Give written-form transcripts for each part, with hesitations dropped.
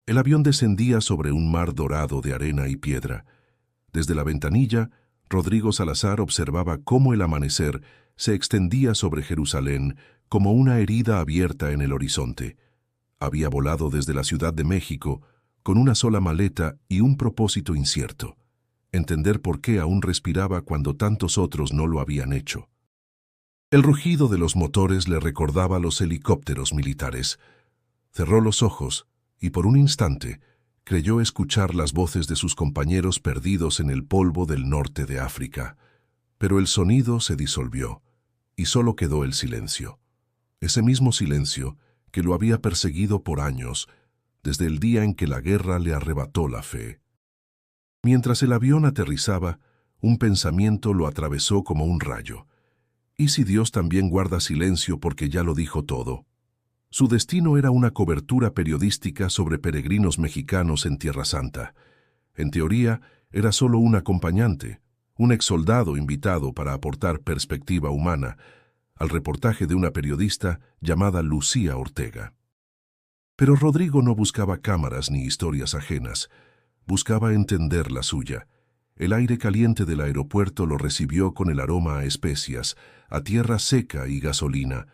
El avión descendía sobre un mar dorado de arena y piedra. Desde la ventanilla, Rodrigo Salazar observaba cómo el amanecer se extendía sobre Jerusalén como una herida abierta en el horizonte. Había volado desde la Ciudad de México con una sola maleta y un propósito incierto: entender por qué aún respiraba cuando tantos otros no lo habían hecho. El rugido de los motores le recordaba los helicópteros militares. Cerró los ojos y por un instante creyó escuchar las voces de sus compañeros perdidos en el polvo del norte de África. Pero el sonido se disolvió y solo quedó el silencio. Ese mismo silencio que lo había perseguido por años, desde el día en que la guerra le arrebató la fe. Mientras el avión aterrizaba, un pensamiento lo atravesó como un rayo. ¿Y si Dios también guarda silencio porque ya lo dijo todo? Su destino era una cobertura periodística sobre peregrinos mexicanos en Tierra Santa. En teoría, era solo un acompañante, un exsoldado invitado para aportar perspectiva humana al reportaje de una periodista llamada Lucía Ortega. Pero Rodrigo no buscaba cámaras ni historias ajenas, buscaba entender la suya. El aire caliente del aeropuerto lo recibió con el aroma a especias, a tierra seca y gasolina.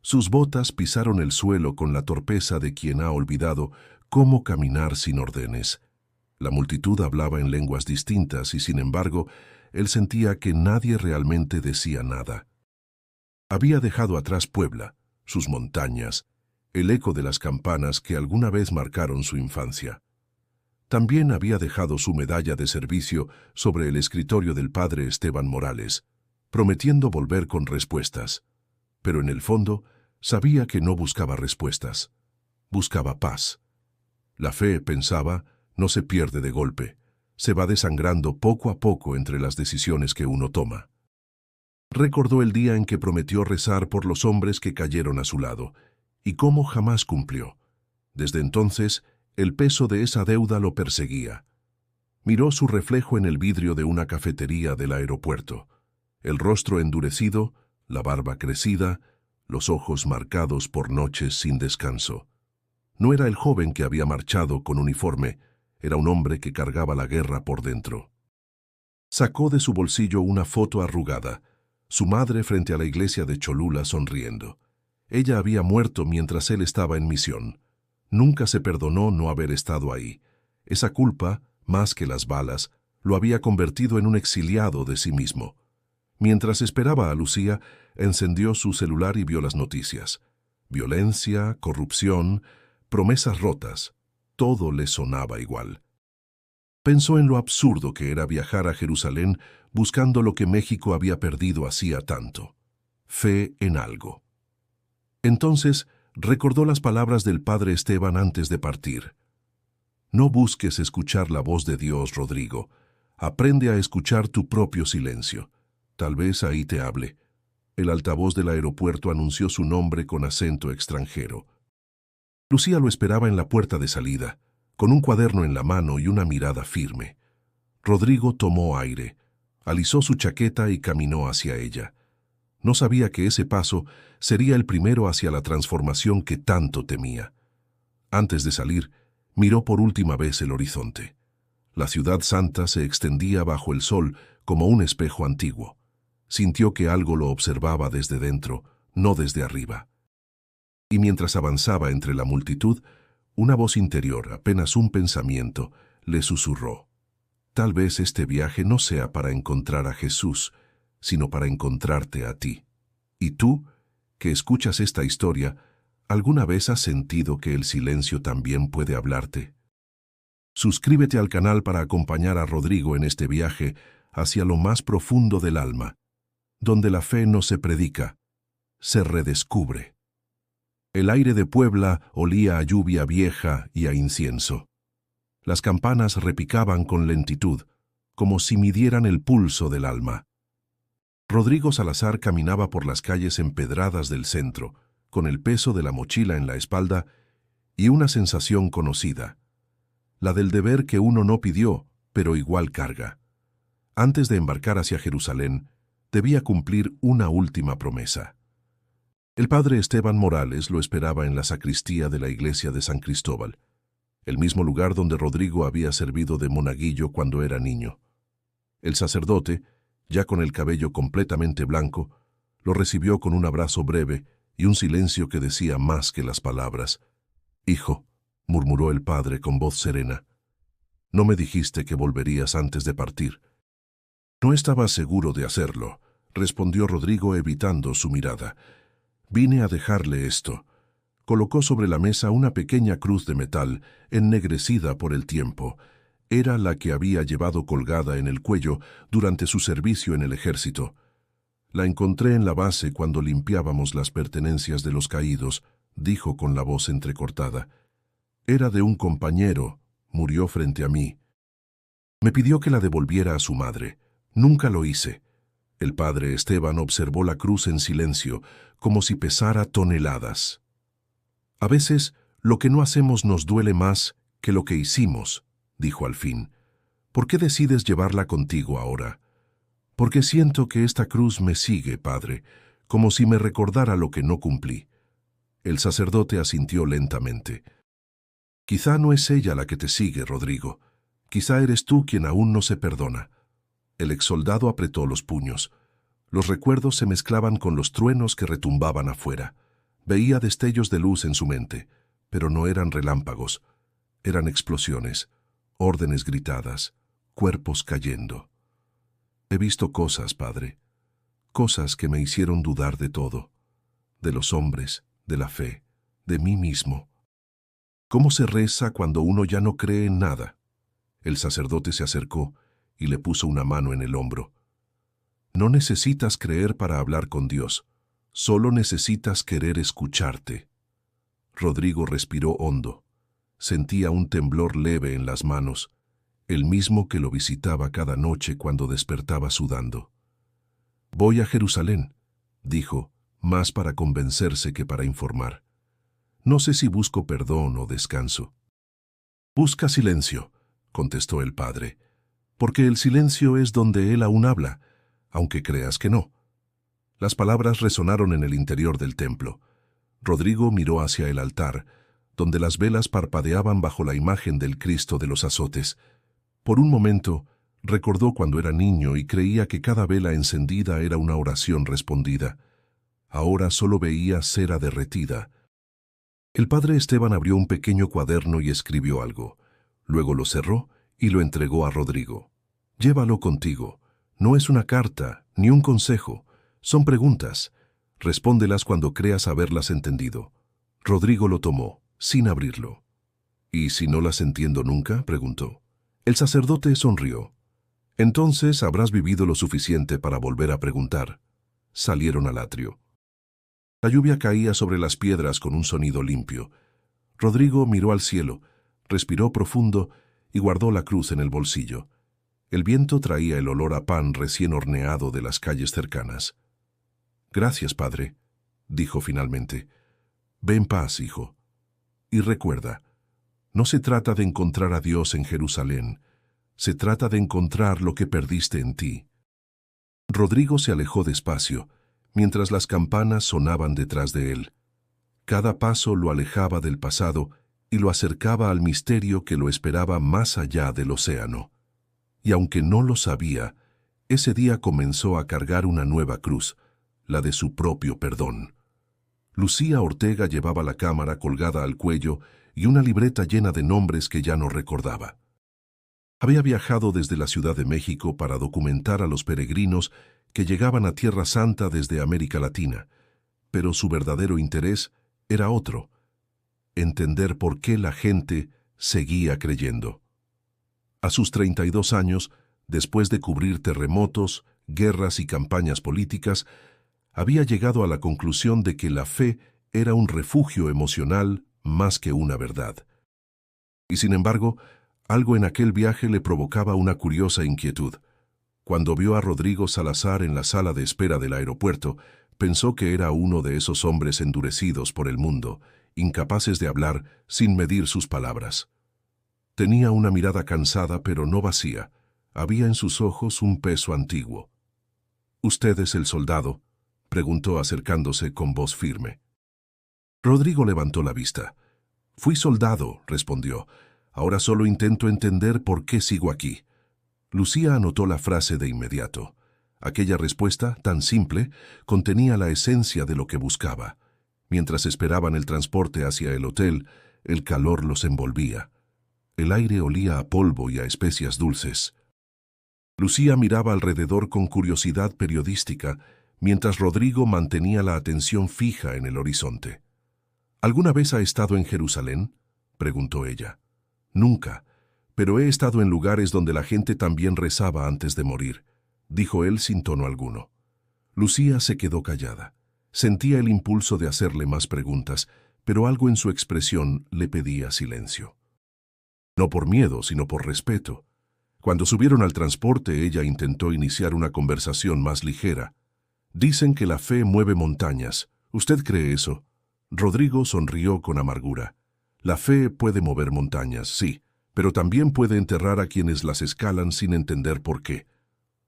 Sus botas pisaron el suelo con la torpeza de quien ha olvidado cómo caminar sin órdenes. La multitud hablaba en lenguas distintas y, sin embargo, él sentía que nadie realmente decía nada. Había dejado atrás Puebla, sus montañas, el eco de las campanas que alguna vez marcaron su infancia. También había dejado su medalla de servicio sobre el escritorio del padre Esteban Morales, prometiendo volver con respuestas. Pero en el fondo sabía que no buscaba respuestas, buscaba paz. La fe, pensaba, no se pierde de golpe, se va desangrando poco a poco entre las decisiones que uno toma. Recordó el día en que prometió rezar por los hombres que cayeron a su lado, y cómo jamás cumplió. Desde entonces, el peso de esa deuda lo perseguía. Miró su reflejo en el vidrio de una cafetería del aeropuerto. El rostro endurecido, la barba crecida, los ojos marcados por noches sin descanso. No era el joven que había marchado con uniforme, era un hombre que cargaba la guerra por dentro. Sacó de su bolsillo una foto arrugada, su madre frente a la iglesia de Cholula sonriendo. Ella había muerto mientras él estaba en misión. Nunca se perdonó no haber estado ahí. Esa culpa, más que las balas, lo había convertido en un exiliado de sí mismo. Mientras esperaba a Lucía, encendió su celular y vio las noticias. Violencia, corrupción, promesas rotas. Todo le sonaba igual. Pensó en lo absurdo que era viajar a Jerusalén buscando lo que México había perdido hacía tanto: fe en algo. Entonces recordó las palabras del padre Esteban antes de partir. No busques escuchar la voz de Dios, Rodrigo. Aprende a escuchar tu propio silencio. Tal vez ahí te hable. El altavoz del aeropuerto anunció su nombre con acento extranjero. Lucía lo esperaba en la puerta de salida, con un cuaderno en la mano y una mirada firme. Rodrigo tomó aire, alisó su chaqueta y caminó hacia ella. No sabía que ese paso sería el primero hacia la transformación que tanto temía. Antes de salir, miró por última vez el horizonte. La ciudad santa se extendía bajo el sol como un espejo antiguo. Sintió que algo lo observaba desde dentro, no desde arriba. Y mientras avanzaba entre la multitud, una voz interior, apenas un pensamiento, le susurró: tal vez este viaje no sea para encontrar a Jesús, sino para encontrarte a ti. Y tú, que escuchas esta historia, ¿alguna vez has sentido que el silencio también puede hablarte? Suscríbete al canal para acompañar a Rodrigo en este viaje hacia lo más profundo del alma, donde la fe no se predica, se redescubre. El aire de Puebla olía a lluvia vieja y a incienso. Las campanas repicaban con lentitud, como si midieran el pulso del alma. Rodrigo Salazar caminaba por las calles empedradas del centro, con el peso de la mochila en la espalda y una sensación conocida, la del deber que uno no pidió, pero igual carga. Antes de embarcar hacia Jerusalén, debía cumplir una última promesa. El padre Esteban Morales lo esperaba en la sacristía de la iglesia de San Cristóbal. el mismo lugar donde Rodrigo había servido de monaguillo cuando era niño. El sacerdote, ya con el cabello completamente blanco, lo recibió con un abrazo breve y un silencio que decía más que las palabras. «Hijo», murmuró el padre con voz serena, «no me dijiste que volverías antes de partir». «No estaba seguro de hacerlo», respondió Rodrigo evitando su mirada. «Vine a dejarle esto». Colocó sobre la mesa una pequeña cruz de metal, ennegrecida por el tiempo. Era la que había llevado colgada en el cuello durante su servicio en el ejército. «La encontré en la base cuando limpiábamos las pertenencias de los caídos», dijo con la voz entrecortada. «Era de un compañero, murió frente a mí. Me pidió que la devolviera a su madre. Nunca lo hice». El padre Esteban observó la cruz en silencio, como si pesara toneladas. «A veces, lo que no hacemos nos duele más que lo que hicimos», dijo al fin. «¿Por qué decides llevarla contigo ahora?» «Porque siento que esta cruz me sigue, padre, como si me recordara lo que no cumplí». El sacerdote asintió lentamente. «Quizá no es ella la que te sigue, Rodrigo. Quizá eres tú quien aún no se perdona». El exsoldado apretó los puños. Los recuerdos se mezclaban con los truenos que retumbaban afuera. Veía destellos de luz en su mente, pero no eran relámpagos. Eran explosiones, órdenes gritadas, cuerpos cayendo. «He visto cosas, padre, cosas que me hicieron dudar de todo, de los hombres, de la fe, de mí mismo. ¿Cómo se reza cuando uno ya no cree en nada?» El sacerdote se acercó y le puso una mano en el hombro. «No necesitas creer para hablar con Dios, solo necesitas querer escucharte». Rodrigo respiró hondo. Sentía un temblor leve en las manos, el mismo que lo visitaba cada noche cuando despertaba sudando. «Voy a Jerusalén», dijo, más para convencerse que para informar. «No sé si busco perdón o descanso». «Busca silencio», contestó el padre, «porque el silencio es donde él aún habla, aunque creas que no». Las palabras resonaron en el interior del templo. Rodrigo miró hacia el altar, donde las velas parpadeaban bajo la imagen del Cristo de los azotes. Por un momento, recordó cuando era niño y creía que cada vela encendida era una oración respondida. Ahora solo veía cera derretida. El padre Esteban abrió un pequeño cuaderno y escribió algo. Luego lo cerró y lo entregó a Rodrigo. «Llévalo contigo. No es una carta, ni un consejo. Son preguntas. Respóndelas cuando creas haberlas entendido». Rodrigo lo tomó, sin abrirlo. «¿Y si no las entiendo nunca?», preguntó. El sacerdote sonrió. «Entonces habrás vivido lo suficiente para volver a preguntar». Salieron al atrio. La lluvia caía sobre las piedras con un sonido limpio. Rodrigo miró al cielo, respiró profundo y guardó la cruz en el bolsillo. El viento traía el olor a pan recién horneado de las calles cercanas. «Gracias, padre», dijo finalmente. «Ve en paz, hijo. Y recuerda, no se trata de encontrar a Dios en Jerusalén, se trata de encontrar lo que perdiste en ti». Rodrigo se alejó despacio, mientras las campanas sonaban detrás de él. Cada paso lo alejaba del pasado y lo acercaba al misterio que lo esperaba más allá del océano. Y aunque no lo sabía, ese día comenzó a cargar una nueva cruz, la de su propio perdón. Lucía Ortega llevaba la cámara colgada al cuello y una libreta llena de nombres que ya no recordaba. Había viajado desde la Ciudad de México para documentar a los peregrinos que llegaban a Tierra Santa desde América Latina, pero su verdadero interés era otro: entender por qué la gente seguía creyendo. A sus 32 años, después de cubrir terremotos, guerras y campañas políticas, había llegado a la conclusión de que la fe era un refugio emocional más que una verdad. Y sin embargo, algo en aquel viaje le provocaba una curiosa inquietud. Cuando vio a Rodrigo Salazar en la sala de espera del aeropuerto, pensó que era uno de esos hombres endurecidos por el mundo, incapaces de hablar sin medir sus palabras. Tenía una mirada cansada pero no vacía. Había en sus ojos un peso antiguo. «¿Usted es el soldado?», preguntó acercándose con voz firme. Rodrigo levantó la vista. «Fui soldado», respondió, Ahora solo intento entender por qué sigo aquí. Lucía anotó la frase de inmediato. Aquella respuesta, tan simple, contenía la esencia de lo que buscaba. Mientras esperaban el transporte hacia el hotel, el calor los envolvía. El aire olía a polvo y a especias dulces. Lucía miraba alrededor con curiosidad periodística, mientras Rodrigo mantenía la atención fija en el horizonte. ¿Alguna vez ha estado en Jerusalén?, preguntó ella. Nunca, pero he estado en lugares donde la gente también rezaba antes de morir, dijo él sin tono alguno. Lucía se quedó callada. Sentía el impulso de hacerle más preguntas, pero algo en su expresión le pedía silencio. No por miedo, sino por respeto. Cuando subieron al transporte, ella intentó iniciar una conversación más ligera. Dicen que la fe mueve montañas. ¿Usted cree eso? Rodrigo sonrió con amargura. La fe puede mover montañas, sí, pero también puede enterrar a quienes las escalan sin entender por qué.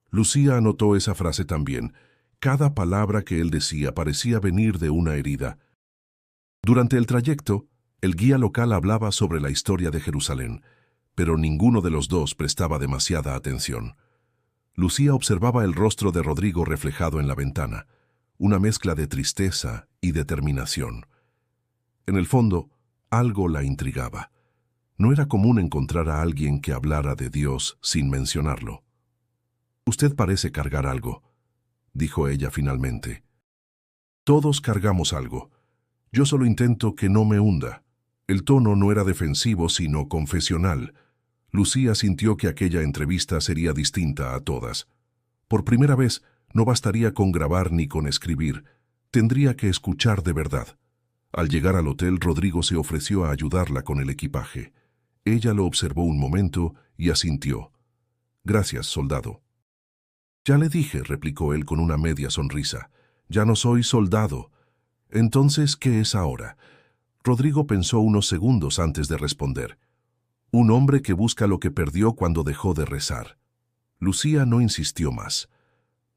Lucía anotó esa frase también. Cada palabra que él decía parecía venir de una herida. Durante el trayecto, el guía local hablaba sobre la historia de Jerusalén, pero ninguno de los dos prestaba demasiada atención. Lucía observaba el rostro de Rodrigo reflejado en la ventana, una mezcla de tristeza y determinación. En el fondo, algo la intrigaba. No era común encontrar a alguien que hablara de Dios sin mencionarlo. «Usted parece cargar algo», dijo ella finalmente. «Todos cargamos algo. Yo solo intento que no me hunda». El tono no era defensivo, sino confesional. Lucía sintió que aquella entrevista sería distinta a todas. Por primera vez, no bastaría con grabar ni con escribir. Tendría que escuchar de verdad. Al llegar al hotel, Rodrigo se ofreció a ayudarla con el equipaje. Ella lo observó un momento y asintió. «Gracias, soldado». «Ya le dije», replicó él con una media sonrisa. «Ya no soy soldado». «Entonces, ¿qué es ahora?» Rodrigo pensó unos segundos antes de responder. «Un hombre que busca lo que perdió cuando dejó de rezar». Lucía no insistió más.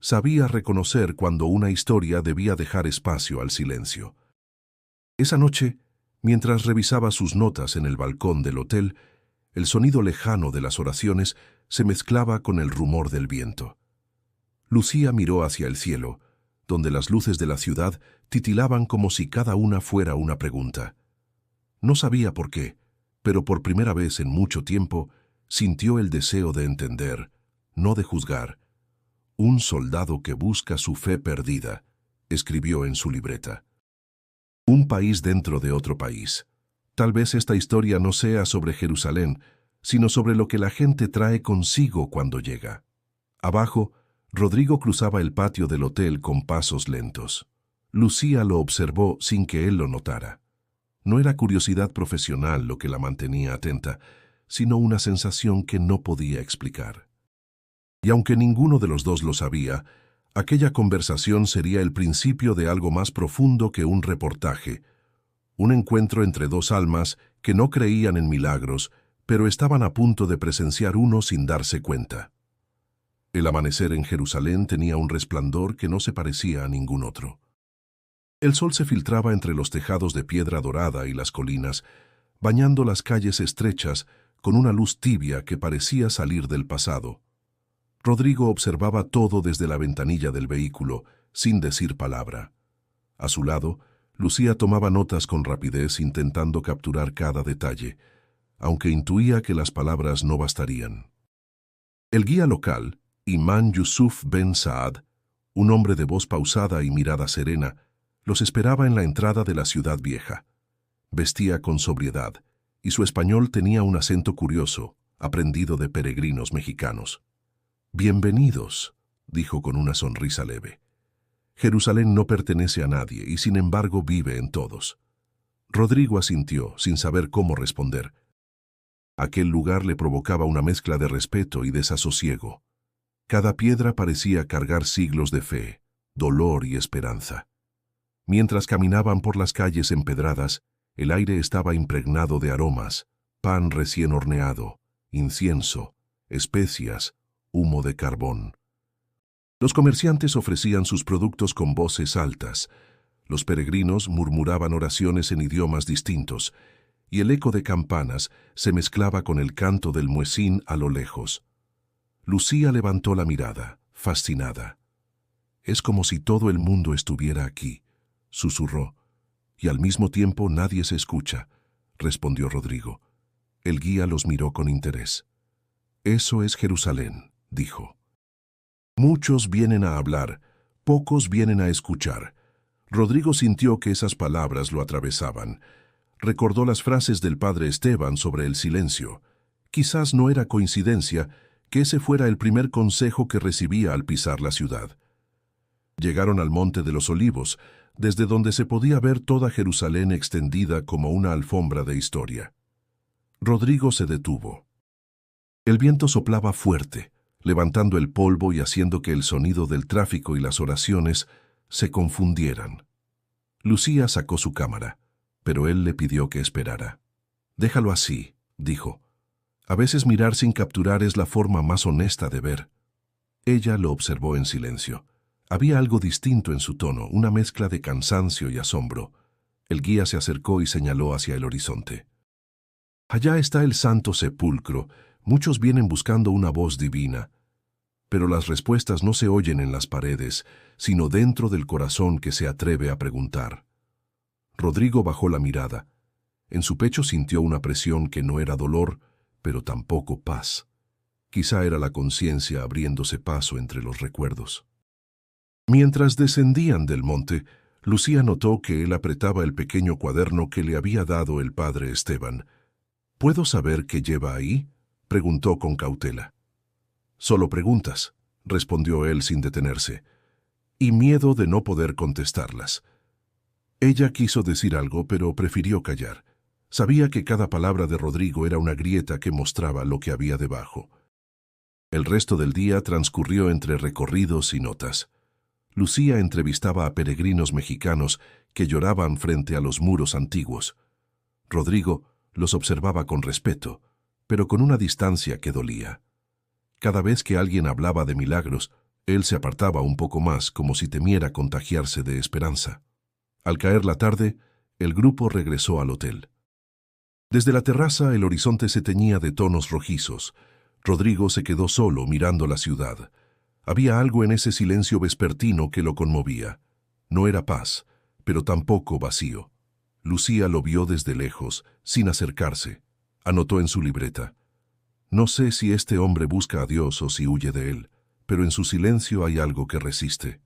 Sabía reconocer cuando una historia debía dejar espacio al silencio. Esa noche, mientras revisaba sus notas en el balcón del hotel, el sonido lejano de las oraciones se mezclaba con el rumor del viento. Lucía miró hacia el cielo, donde las luces de la ciudad titilaban como si cada una fuera una pregunta. No sabía por qué, pero por primera vez en mucho tiempo sintió el deseo de entender, no de juzgar. «Un soldado que busca su fe perdida», escribió en su libreta. Un país dentro de otro país. Tal vez esta historia no sea sobre Jerusalén, sino sobre lo que la gente trae consigo cuando llega. Abajo, Rodrigo cruzaba el patio del hotel con pasos lentos. Lucía lo observó sin que él lo notara. No era curiosidad profesional lo que la mantenía atenta, sino una sensación que no podía explicar. Y aunque ninguno de los dos lo sabía, aquella conversación sería el principio de algo más profundo que un reportaje, un encuentro entre dos almas que no creían en milagros, pero estaban a punto de presenciar uno sin darse cuenta. El amanecer en Jerusalén tenía un resplandor que no se parecía a ningún otro. El sol se filtraba entre los tejados de piedra dorada y las colinas, bañando las calles estrechas con una luz tibia que parecía salir del pasado. Rodrigo observaba todo desde la ventanilla del vehículo, sin decir palabra. A su lado, Lucía tomaba notas con rapidez intentando capturar cada detalle, aunque intuía que las palabras no bastarían. El guía local, Imán Yusuf Ben Saad, un hombre de voz pausada y mirada serena, los esperaba en la entrada de la ciudad vieja. Vestía con sobriedad, y su español tenía un acento curioso, aprendido de peregrinos mexicanos. «Bienvenidos», dijo con una sonrisa leve. «Jerusalén no pertenece a nadie y sin embargo vive en todos». Rodrigo asintió, sin saber cómo responder. Aquel lugar le provocaba una mezcla de respeto y desasosiego. Cada piedra parecía cargar siglos de fe, dolor y esperanza. Mientras caminaban por las calles empedradas, el aire estaba impregnado de aromas, pan recién horneado, incienso, especias, humo de carbón. Los comerciantes ofrecían sus productos con voces altas. Los peregrinos murmuraban oraciones en idiomas distintos. y el eco de campanas se mezclaba con el canto del muecín a lo lejos. Lucía levantó la mirada, fascinada. «Es como si todo el mundo estuviera aquí», susurró. «Y al mismo tiempo nadie se escucha», respondió Rodrigo. El guía los miró con interés. «Eso es Jerusalén», dijo. «Muchos vienen a hablar, pocos vienen a escuchar». Rodrigo sintió que esas palabras lo atravesaban. Recordó las frases del padre Esteban sobre el silencio. Quizás no era coincidencia que ese fuera el primer consejo que recibía al pisar la ciudad. Llegaron al Monte de los Olivos, desde donde se podía ver toda Jerusalén extendida como una alfombra de historia. Rodrigo se detuvo. El viento soplaba fuerte, levantando el polvo y haciendo que el sonido del tráfico y las oraciones se confundieran. Lucía sacó su cámara, pero él le pidió que esperara. «Déjalo así», dijo. «A veces mirar sin capturar es la forma más honesta de ver». Ella lo observó en silencio. Había algo distinto en su tono, una mezcla de cansancio y asombro. El guía se acercó y señaló hacia el horizonte. «Allá está el Santo Sepulcro. Muchos vienen buscando una voz divina. Pero las respuestas no se oyen en las paredes, sino dentro del corazón que se atreve a preguntar». Rodrigo bajó la mirada. En su pecho sintió una presión que no era dolor, pero tampoco paz. Quizá era la conciencia abriéndose paso entre los recuerdos. Mientras descendían del monte, Lucía notó que él apretaba el pequeño cuaderno que le había dado el padre Esteban. «¿Puedo saber qué lleva ahí?», preguntó con cautela. «Solo preguntas», respondió él sin detenerse, y miedo de no poder contestarlas. Ella quiso decir algo, pero prefirió callar. Sabía que cada palabra de Rodrigo era una grieta que mostraba lo que había debajo. El resto del día transcurrió entre recorridos y notas. Lucía entrevistaba a peregrinos mexicanos que lloraban frente a los muros antiguos. Rodrigo los observaba con respeto, pero con una distancia que dolía. Cada vez que alguien hablaba de milagros, él se apartaba un poco más, como si temiera contagiarse de esperanza. Al caer la tarde, el grupo regresó al hotel. Desde la terraza el horizonte se teñía de tonos rojizos. Rodrigo se quedó solo mirando la ciudad. Había algo en ese silencio vespertino que lo conmovía. No era paz, pero tampoco vacío. Lucía lo vio desde lejos, sin acercarse. Anotó en su libreta: «No sé si este hombre busca a Dios o si huye de él, pero en su silencio hay algo que resiste».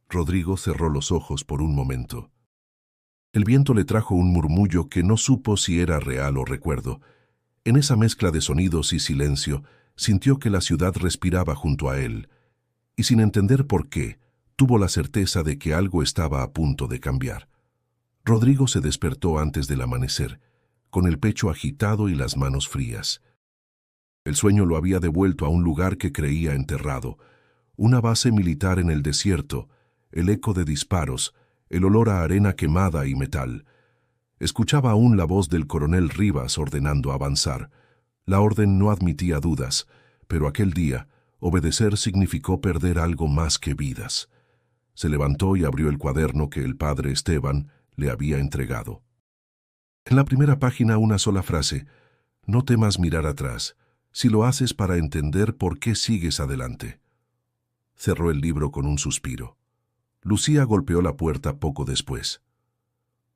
Rodrigo cerró los ojos por un momento. El viento le trajo un murmullo que no supo si era real o recuerdo. En esa mezcla de sonidos y silencio, sintió que la ciudad respiraba junto a él, y sin entender por qué, tuvo la certeza de que algo estaba a punto de cambiar. Rodrigo se despertó antes del amanecer, con el pecho agitado y las manos frías. El sueño lo había devuelto a un lugar que creía enterrado, una base militar en el desierto, el eco de disparos, el olor a arena quemada y metal. Escuchaba aún la voz del coronel Rivas ordenando avanzar. La orden no admitía dudas, pero aquel día, obedecer significó perder algo más que vidas. Se levantó y abrió el cuaderno que el padre Esteban le había entregado. En la primera página una sola frase: «No temas mirar atrás, si lo haces para entender por qué sigues adelante». Cerró el libro con un suspiro. Lucía golpeó la puerta poco después.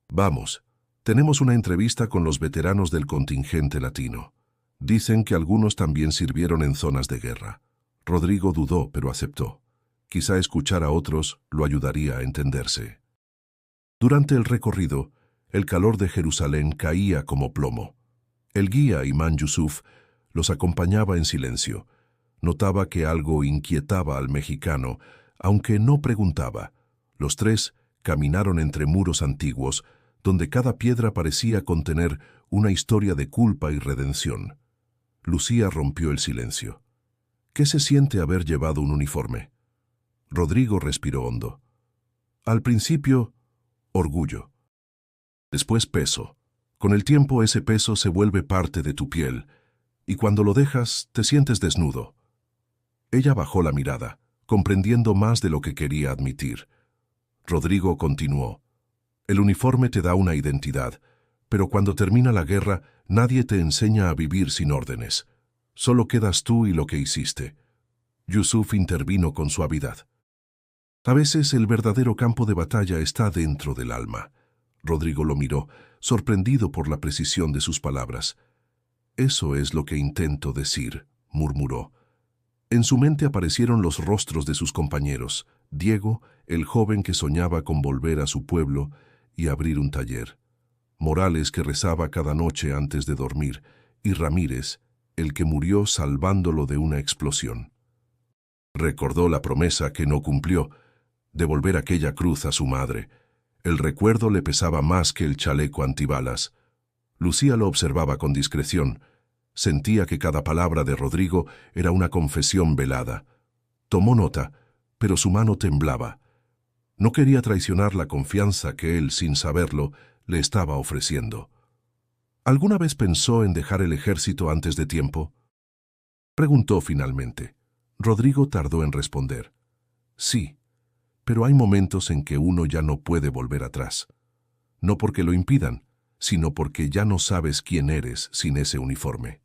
«Vamos, tenemos una entrevista con los veteranos del contingente latino. Dicen que algunos también sirvieron en zonas de guerra». Rodrigo dudó, pero aceptó. Quizá escuchar a otros lo ayudaría a entenderse. Durante el recorrido, el calor de Jerusalén caía como plomo. El guía, Imán Yusuf, los acompañaba en silencio. Notaba que algo inquietaba al mexicano, aunque no preguntaba. Los tres caminaron entre muros antiguos, donde cada piedra parecía contener una historia de culpa y redención. Lucía rompió el silencio. «¿Qué se siente haber llevado un uniforme?» Rodrigo respiró hondo. «Al principio, orgullo. Después peso. Con el tiempo ese peso se vuelve parte de tu piel, y cuando lo dejas te sientes desnudo». Ella bajó la mirada, comprendiendo más de lo que quería admitir. Rodrigo continuó: «El uniforme te da una identidad, Pero cuando termina la guerra, nadie te enseña a vivir sin órdenes. Solo quedas tú y lo que hiciste. Yusuf intervino con suavidad. A veces el verdadero campo de batalla está dentro del alma. Rodrigo lo miró, sorprendido por la precisión de sus palabras. Eso es lo que intento decir, murmuró. En su mente aparecieron los rostros de sus compañeros, Diego, el joven que soñaba con volver a su pueblo y abrir un taller, Morales, que rezaba cada noche antes de dormir, y Ramírez, el que murió salvándolo de una explosión. Recordó la promesa que no cumplió, devolver aquella cruz a su madre. El recuerdo le pesaba más que el chaleco antibalas. Lucía lo observaba con discreción. Sentía que cada palabra de Rodrigo era una confesión velada. Tomó nota, pero su mano temblaba. No quería traicionar la confianza que él, sin saberlo, le estaba ofreciendo. ¿Alguna vez pensó en dejar el ejército antes de tiempo? Preguntó finalmente. Rodrigo tardó en responder. Sí, pero hay momentos en que uno ya no puede volver atrás. No porque lo impidan, sino porque ya no sabes quién eres sin ese uniforme.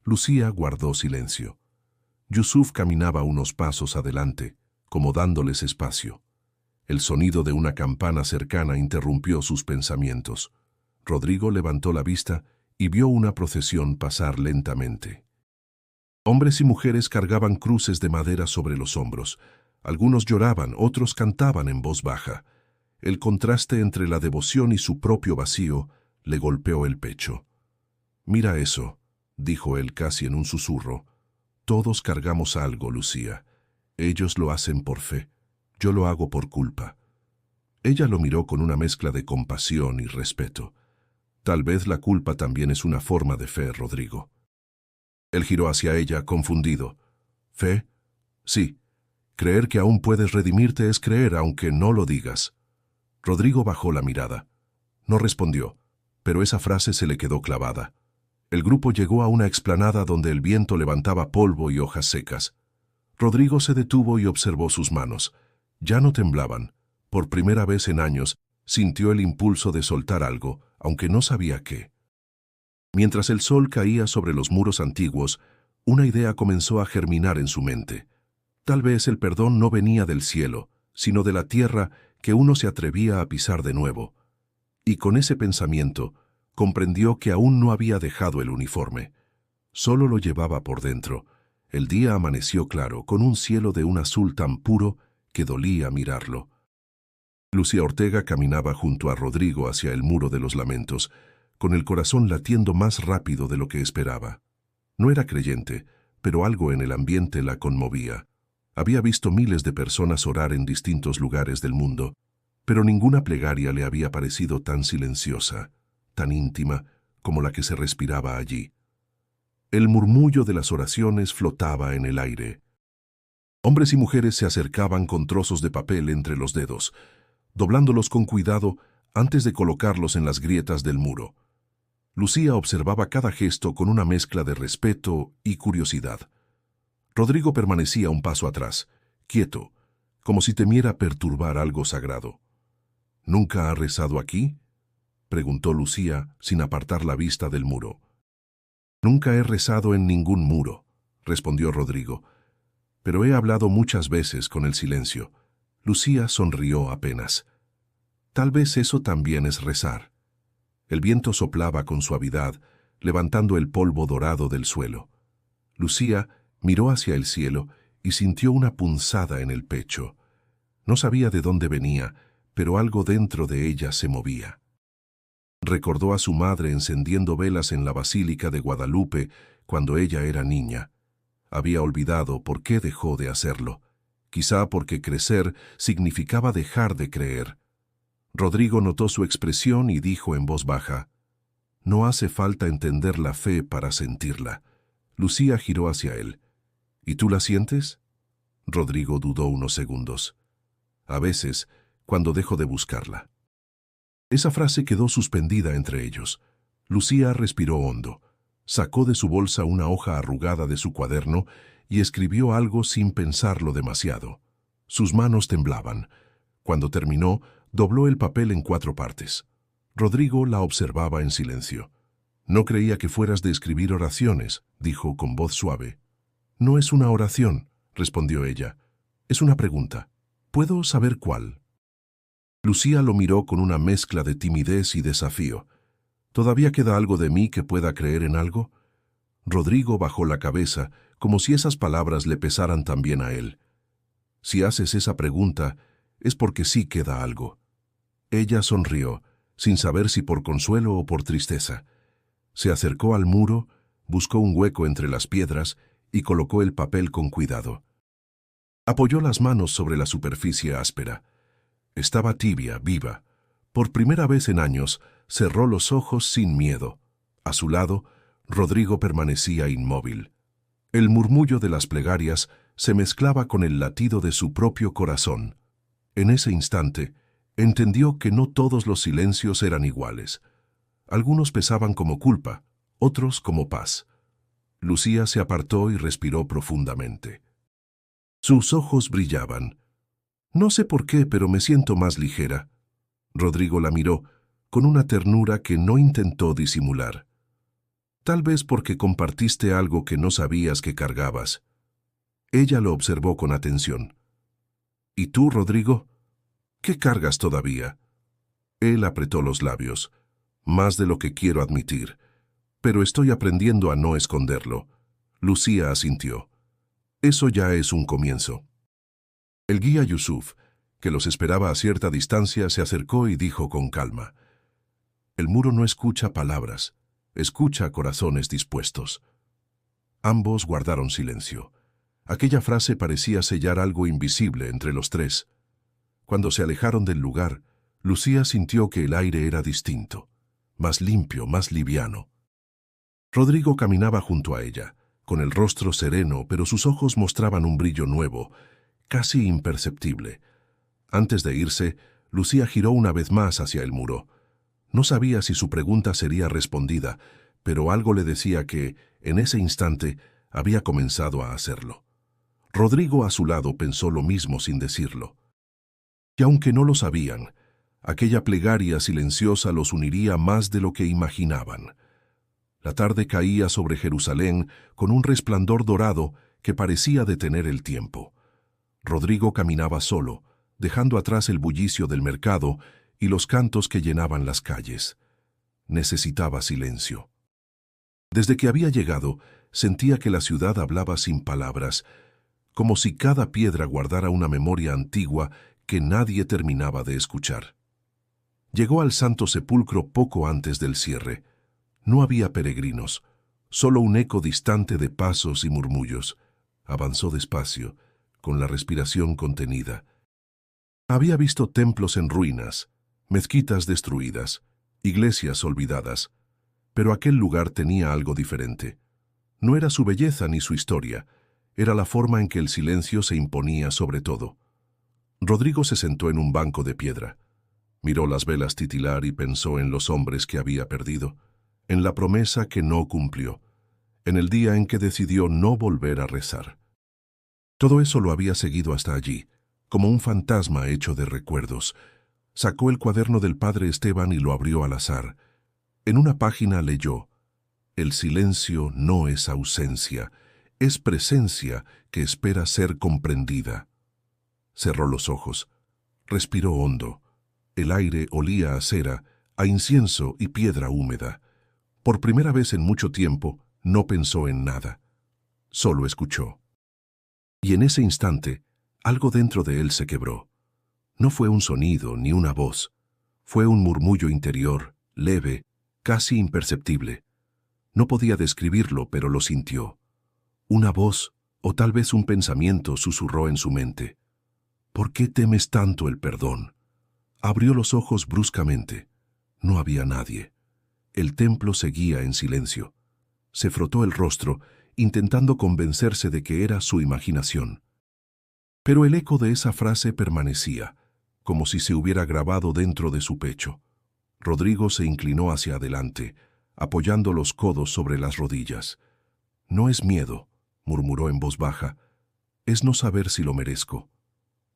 Lucía guardó silencio. Yusuf caminaba unos pasos adelante, como dándoles espacio. El sonido de una campana cercana interrumpió sus pensamientos. Rodrigo levantó la vista y vio una procesión pasar lentamente. Hombres y mujeres cargaban cruces de madera sobre los hombros. Algunos lloraban, otros cantaban en voz baja. El contraste entre la devoción y su propio vacío le golpeó el pecho. «Mira eso», dijo él casi en un susurro. «Todos cargamos algo, Lucía. Ellos lo hacen por fe. Yo lo hago por culpa». Ella lo miró con una mezcla de compasión y respeto. «Tal vez la culpa también es una forma de fe, Rodrigo». Él giró hacia ella, confundido. «¿Fe? Sí. Creer que aún puedes redimirte es creer, aunque no lo digas». Rodrigo bajó la mirada. No respondió, pero esa frase se le quedó clavada. El grupo llegó a una explanada donde el viento levantaba polvo y hojas secas. Rodrigo se detuvo y observó sus manos. Ya no temblaban. Por primera vez en años, sintió el impulso de soltar algo, aunque no sabía qué. Mientras el sol caía sobre los muros antiguos, una idea comenzó a germinar en su mente. Tal vez el perdón no venía del cielo, sino de la tierra que uno se atrevía a pisar de nuevo. Y con ese pensamiento, comprendió que aún no había dejado el uniforme. Solo lo llevaba por dentro. El día amaneció claro, con un cielo de un azul tan puro que dolía mirarlo. Lucía Ortega caminaba junto a Rodrigo hacia el muro de los lamentos, con el corazón latiendo más rápido de lo que esperaba. No era creyente, pero algo en el ambiente la conmovía. Había visto miles de personas orar en distintos lugares del mundo, pero ninguna plegaria le había parecido tan silenciosa, tan íntima, como la que se respiraba allí. El murmullo de las oraciones flotaba en el aire. Hombres y mujeres se acercaban con trozos de papel entre los dedos, doblándolos con cuidado antes de colocarlos en las grietas del muro. Lucía observaba cada gesto con una mezcla de respeto y curiosidad. Rodrigo permanecía un paso atrás, quieto, como si temiera perturbar algo sagrado. «¿Nunca ha rezado aquí?», preguntó Lucía sin apartar la vista del muro. «Nunca he rezado en ningún muro», respondió Rodrigo, «pero he hablado muchas veces con el silencio». Lucía sonrió apenas. «Tal vez eso también es rezar». El viento soplaba con suavidad, levantando el polvo dorado del suelo. Lucía miró hacia el cielo y sintió una punzada en el pecho. No sabía de dónde venía, pero algo dentro de ella se movía. Recordó a su madre encendiendo velas en la Basílica de Guadalupe cuando ella era niña. Había olvidado por qué dejó de hacerlo. Quizá porque crecer significaba dejar de creer. Rodrigo notó su expresión y dijo en voz baja: «No hace falta entender la fe para sentirla». Lucía giró hacia él. «¿Y tú la sientes?». Rodrigo dudó unos segundos. «A veces, cuando dejo de buscarla». Esa frase quedó suspendida entre ellos. Lucía respiró hondo. Sacó de su bolsa una hoja arrugada de su cuaderno y escribió algo sin pensarlo demasiado. Sus manos temblaban. Cuando terminó, dobló el papel en 4 partes. Rodrigo la observaba en silencio. «No creía que fueras de escribir oraciones», dijo con voz suave. «No es una oración», respondió ella. «Es una pregunta. ¿Puedo saber cuál?» Lucía lo miró con una mezcla de timidez y desafío. «¿Todavía queda algo de mí que pueda creer en algo?» Rodrigo bajó la cabeza, como si esas palabras le pesaran también a él. «Si haces esa pregunta, es porque sí queda algo». Ella sonrió, sin saber si por consuelo o por tristeza. Se acercó al muro, buscó un hueco entre las piedras y colocó el papel con cuidado. Apoyó las manos sobre la superficie áspera. Estaba tibia, viva. Por primera vez en años, cerró los ojos sin miedo. A su lado, Rodrigo permanecía inmóvil. El murmullo de las plegarias se mezclaba con el latido de su propio corazón. En ese instante, entendió que no todos los silencios eran iguales. Algunos pesaban como culpa, otros como paz. Lucía se apartó y respiró profundamente. Sus ojos brillaban. «No sé por qué, pero me siento más ligera». Rodrigo la miró, con una ternura que no intentó disimular. «Tal vez porque compartiste algo que no sabías que cargabas». Ella lo observó con atención. «¿Y tú, Rodrigo? ¿Qué cargas todavía?» Él apretó los labios. «Más de lo que quiero admitir. Pero estoy aprendiendo a no esconderlo». Lucía asintió. «Eso ya es un comienzo». El guía Yusuf, que los esperaba a cierta distancia, se acercó y dijo con calma: «El muro no escucha palabras, escucha corazones dispuestos». Ambos guardaron silencio. Aquella frase parecía sellar algo invisible entre los tres. Cuando se alejaron del lugar, Lucía sintió que el aire era distinto, más limpio, más liviano. Rodrigo caminaba junto a ella, con el rostro sereno, pero sus ojos mostraban un brillo nuevo, casi imperceptible. Antes de irse, Lucía giró una vez más hacia el muro. No sabía si su pregunta sería respondida, pero algo le decía que, en ese instante, había comenzado a hacerlo. Rodrigo a su lado pensó lo mismo sin decirlo. Y aunque no lo sabían, aquella plegaria silenciosa los uniría más de lo que imaginaban. La tarde caía sobre Jerusalén con un resplandor dorado que parecía detener el tiempo. Rodrigo caminaba solo, dejando atrás el bullicio del mercado y los cantos que llenaban las calles. Necesitaba silencio. Desde que había llegado, sentía que la ciudad hablaba sin palabras, como si cada piedra guardara una memoria antigua que nadie terminaba de escuchar. Llegó al Santo Sepulcro poco antes del cierre. No había peregrinos, solo un eco distante de pasos y murmullos. Avanzó despacio, con la respiración contenida. Había visto templos en ruinas, mezquitas destruidas, iglesias olvidadas, pero aquel lugar tenía algo diferente. No era su belleza ni su historia, era la forma en que el silencio se imponía sobre todo. Rodrigo se sentó en un banco de piedra. Miró las velas titilar y pensó en los hombres que había perdido, en la promesa que no cumplió, en el día en que decidió no volver a rezar. Todo eso lo había seguido hasta allí, como un fantasma hecho de recuerdos. Sacó el cuaderno del padre Esteban y lo abrió al azar. En una página leyó: «El silencio no es ausencia, es presencia que espera ser comprendida». Cerró los ojos, respiró hondo. El aire olía a cera, a incienso y piedra húmeda. Por primera vez en mucho tiempo, no pensó en nada. Solo escuchó. Y en ese instante, algo dentro de él se quebró. No fue un sonido ni una voz. Fue un murmullo interior, leve, casi imperceptible. No podía describirlo, pero lo sintió. Una voz, o tal vez un pensamiento, susurró en su mente: «¿Por qué temes tanto el perdón?». Abrió los ojos bruscamente. No había nadie. El templo seguía en silencio. Se frotó el rostro, intentando convencerse de que era su imaginación. Pero el eco de esa frase permanecía, como si se hubiera grabado dentro de su pecho. Rodrigo se inclinó hacia adelante, apoyando los codos sobre las rodillas. «No es miedo», murmuró en voz baja, «es no saber si lo merezco».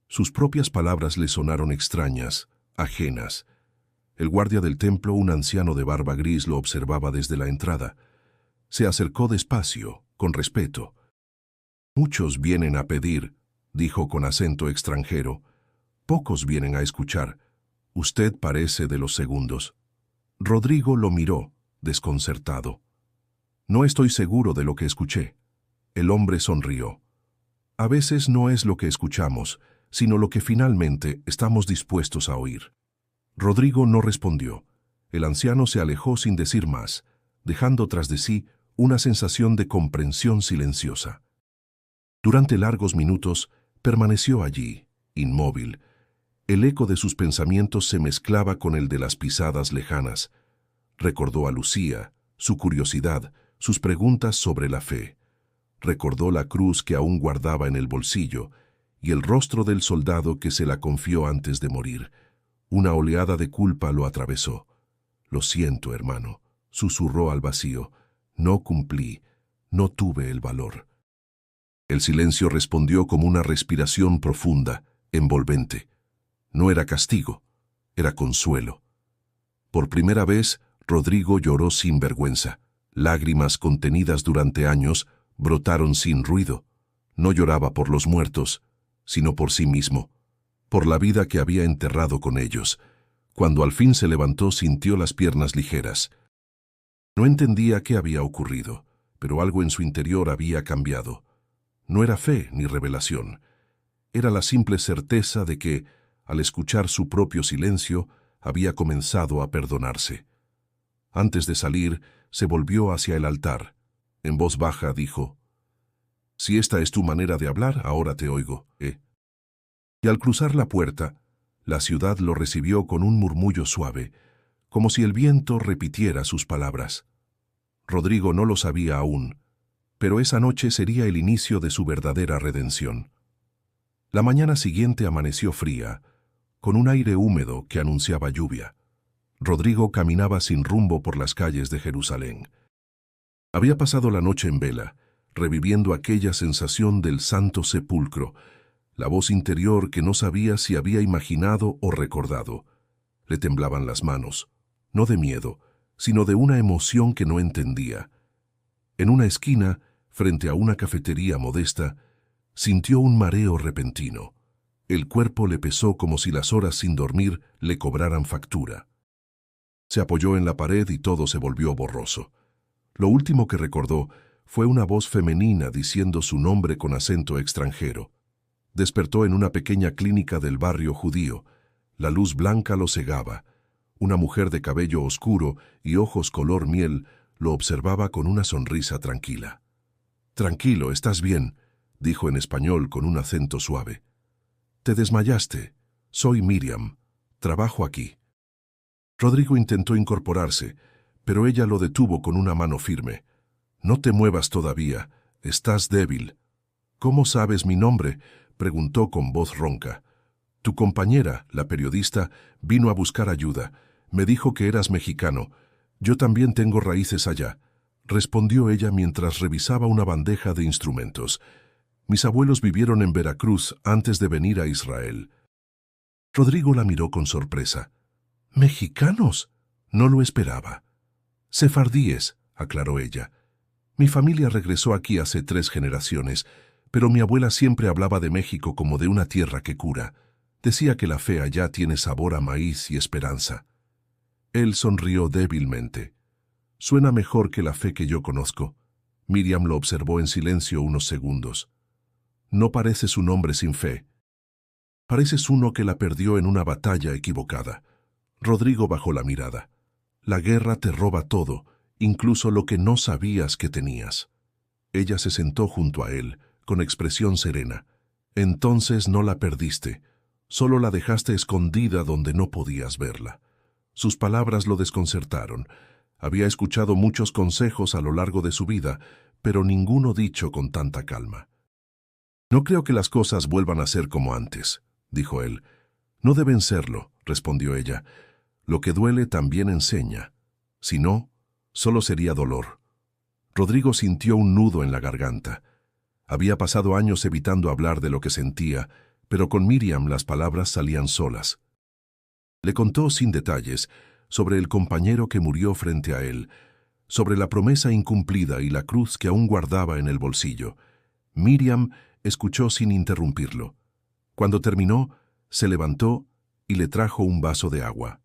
Sus propias palabras le sonaron extrañas, ajenas. El guardia del templo, un anciano de barba gris, lo observaba desde la entrada. Se acercó despacio, con respeto. «Muchos vienen a pedir», dijo con acento extranjero. «Pocos vienen a escuchar. Usted parece de los segundos». Rodrigo lo miró, desconcertado. «No estoy seguro de lo que escuché». El hombre sonrió. «A veces no es lo que escuchamos, sino lo que finalmente estamos dispuestos a oír». Rodrigo no respondió. El anciano se alejó sin decir más, dejando tras de sí una sensación de comprensión silenciosa. Durante largos minutos permaneció allí, inmóvil. El eco de sus pensamientos se mezclaba con el de las pisadas lejanas. Recordó a Lucía, su curiosidad, sus preguntas sobre la fe. Recordó la cruz que aún guardaba en el bolsillo y el rostro del soldado que se la confió antes de morir. Una oleada de culpa lo atravesó. «Lo siento, hermano», susurró al vacío. «No cumplí, no tuve el valor». El silencio respondió como una respiración profunda, envolvente. No era castigo, era consuelo. Por primera vez, Rodrigo lloró sin vergüenza. Lágrimas contenidas durante años brotaron sin ruido. No lloraba por los muertos, sino por sí mismo, por la vida que había enterrado con ellos. Cuando al fin se levantó, sintió las piernas ligeras. No entendía qué había ocurrido, pero algo en su interior había cambiado. No era fe ni revelación. Era la simple certeza de que, al escuchar su propio silencio, había comenzado a perdonarse. Antes de salir, se volvió hacia el altar. En voz baja dijo: «Si esta es tu manera de hablar, ahora te oigo, ¿eh?». Y al cruzar la puerta, la ciudad lo recibió con un murmullo suave, como si el viento repitiera sus palabras. Rodrigo no lo sabía aún, pero esa noche sería el inicio de su verdadera redención. La mañana siguiente amaneció fría, con un aire húmedo que anunciaba lluvia. Rodrigo caminaba sin rumbo por las calles de Jerusalén. Había pasado la noche en vela, reviviendo aquella sensación del Santo Sepulcro, la voz interior que no sabía si había imaginado o recordado. Le temblaban las manos, no de miedo, sino de una emoción que no entendía. En una esquina, frente a una cafetería modesta, sintió un mareo repentino. El cuerpo le pesó como si las horas sin dormir le cobraran factura. Se apoyó en la pared y todo se volvió borroso. Lo último que recordó fue una voz femenina diciendo su nombre con acento extranjero. Despertó en una pequeña clínica del barrio judío. La luz blanca lo cegaba. Una mujer de cabello oscuro y ojos color miel lo observaba con una sonrisa tranquila. «Tranquilo, estás bien», dijo en español con un acento suave. «Te desmayaste. Soy Miriam. Trabajo aquí». Rodrigo intentó incorporarse, pero ella lo detuvo con una mano firme. «No te muevas todavía. Estás débil». «¿Cómo sabes mi nombre?», preguntó con voz ronca. «Tu compañera, la periodista, vino a buscar ayuda. Me dijo que eras mexicano. Yo también tengo raíces allá», respondió ella mientras revisaba una bandeja de instrumentos. «Mis abuelos vivieron en Veracruz antes de venir a Israel». Rodrigo la miró con sorpresa. «¿Mexicanos?». No lo esperaba. «Sefardíes», aclaró ella. «Mi familia regresó aquí hace 3 generaciones, pero mi abuela siempre hablaba de México como de una tierra que cura. Decía que la fe allá tiene sabor a maíz y esperanza». Él sonrió débilmente. «Suena mejor que la fe que yo conozco». Miriam lo observó en silencio unos segundos. «No pareces un hombre sin fe. Pareces uno que la perdió en una batalla equivocada». Rodrigo bajó la mirada. «La guerra te roba todo, incluso lo que no sabías que tenías». Ella se sentó junto a él, con expresión serena. «Entonces no la perdiste, solo la dejaste escondida donde no podías verla». Sus palabras lo desconcertaron. Había escuchado muchos consejos a lo largo de su vida, pero ninguno dicho con tanta calma. «No creo que las cosas vuelvan a ser como antes», dijo él. «No deben serlo», respondió ella. «Lo que duele también enseña. Si no, solo sería dolor». Rodrigo sintió un nudo en la garganta. Había pasado años evitando hablar de lo que sentía, pero con Miriam las palabras salían solas. Le contó sin detalles sobre el compañero que murió frente a él, sobre la promesa incumplida y la cruz que aún guardaba en el bolsillo. Miriam escuchó sin interrumpirlo. Cuando terminó, se levantó y le trajo un vaso de agua.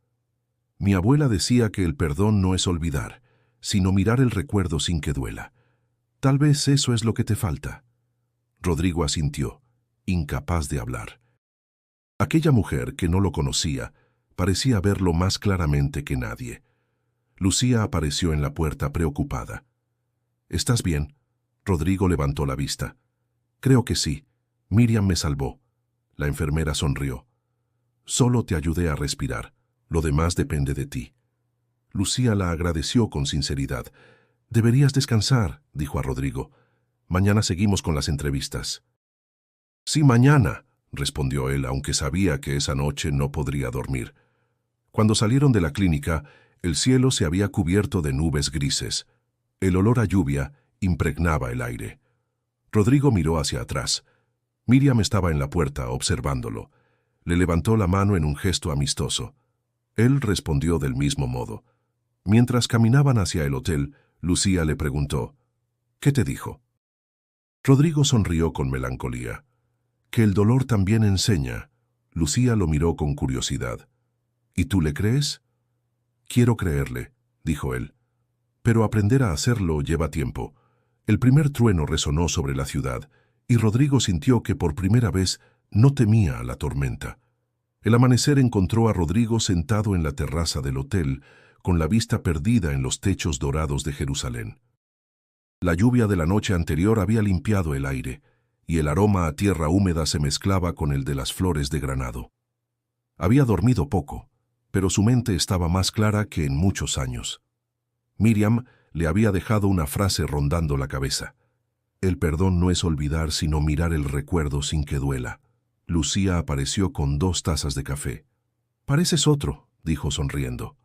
Mi abuela decía que el perdón no es olvidar, sino mirar el recuerdo sin que duela. Tal vez eso es lo que te falta. Rodrigo asintió, incapaz de hablar. Aquella mujer, que no lo conocía, parecía verlo más claramente que nadie. Lucía apareció en la puerta preocupada. ¿Estás bien? Rodrigo levantó la vista. Creo que sí. Miriam me salvó. La enfermera sonrió. Solo te ayudé a respirar. Lo demás depende de ti. Lucía la agradeció con sinceridad. Deberías descansar, dijo a Rodrigo. Mañana seguimos con las entrevistas. Sí, mañana, respondió él, aunque sabía que esa noche no podría dormir. Cuando salieron de la clínica, el cielo se había cubierto de nubes grises. El olor a lluvia impregnaba el aire. Rodrigo miró hacia atrás. Miriam estaba en la puerta, observándolo. Le levantó la mano en un gesto amistoso. Él respondió del mismo modo. Mientras caminaban hacia el hotel, Lucía le preguntó, ¿qué te dijo? Rodrigo sonrió con melancolía. Que el dolor también enseña. Lucía lo miró con curiosidad. ¿Y tú le crees? Quiero creerle, dijo él. Pero aprender a hacerlo lleva tiempo. El primer trueno resonó sobre la ciudad, y Rodrigo sintió que por primera vez no temía a la tormenta. El amanecer encontró a Rodrigo sentado en la terraza del hotel, con la vista perdida en los techos dorados de Jerusalén. La lluvia de la noche anterior había limpiado el aire, y el aroma a tierra húmeda se mezclaba con el de las flores de granado. Había dormido poco, pero su mente estaba más clara que en muchos años. Miriam le había dejado una frase rondando la cabeza. El perdón no es olvidar, sino mirar el recuerdo sin que duela. Lucía apareció con 2 tazas de café. Pareces otro, dijo sonriendo.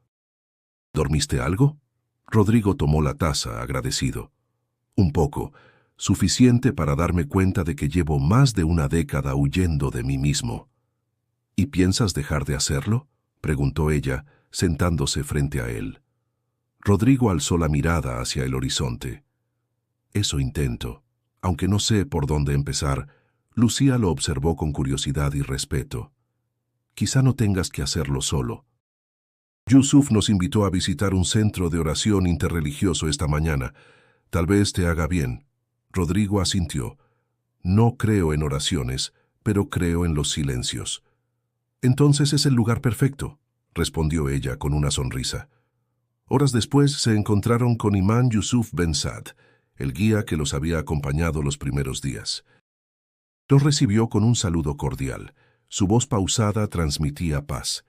¿Dormiste algo? Rodrigo tomó la taza, agradecido. Un poco, suficiente para darme cuenta de que llevo más de una década huyendo de mí mismo. ¿Y piensas dejar de hacerlo?, preguntó ella, sentándose frente a él. Rodrigo alzó la mirada hacia el horizonte. Eso intento. Aunque no sé por dónde empezar, Lucía lo observó con curiosidad y respeto. Quizá no tengas que hacerlo solo. Yusuf nos invitó a visitar un centro de oración interreligioso esta mañana. Tal vez te haga bien. Rodrigo asintió. No creo en oraciones, pero creo en los silencios. Entonces es el lugar perfecto, respondió ella con una sonrisa. Horas después se encontraron con Imán Yusuf Ben Saad, el guía que los había acompañado los primeros días. Los recibió con un saludo cordial. Su voz pausada transmitía paz.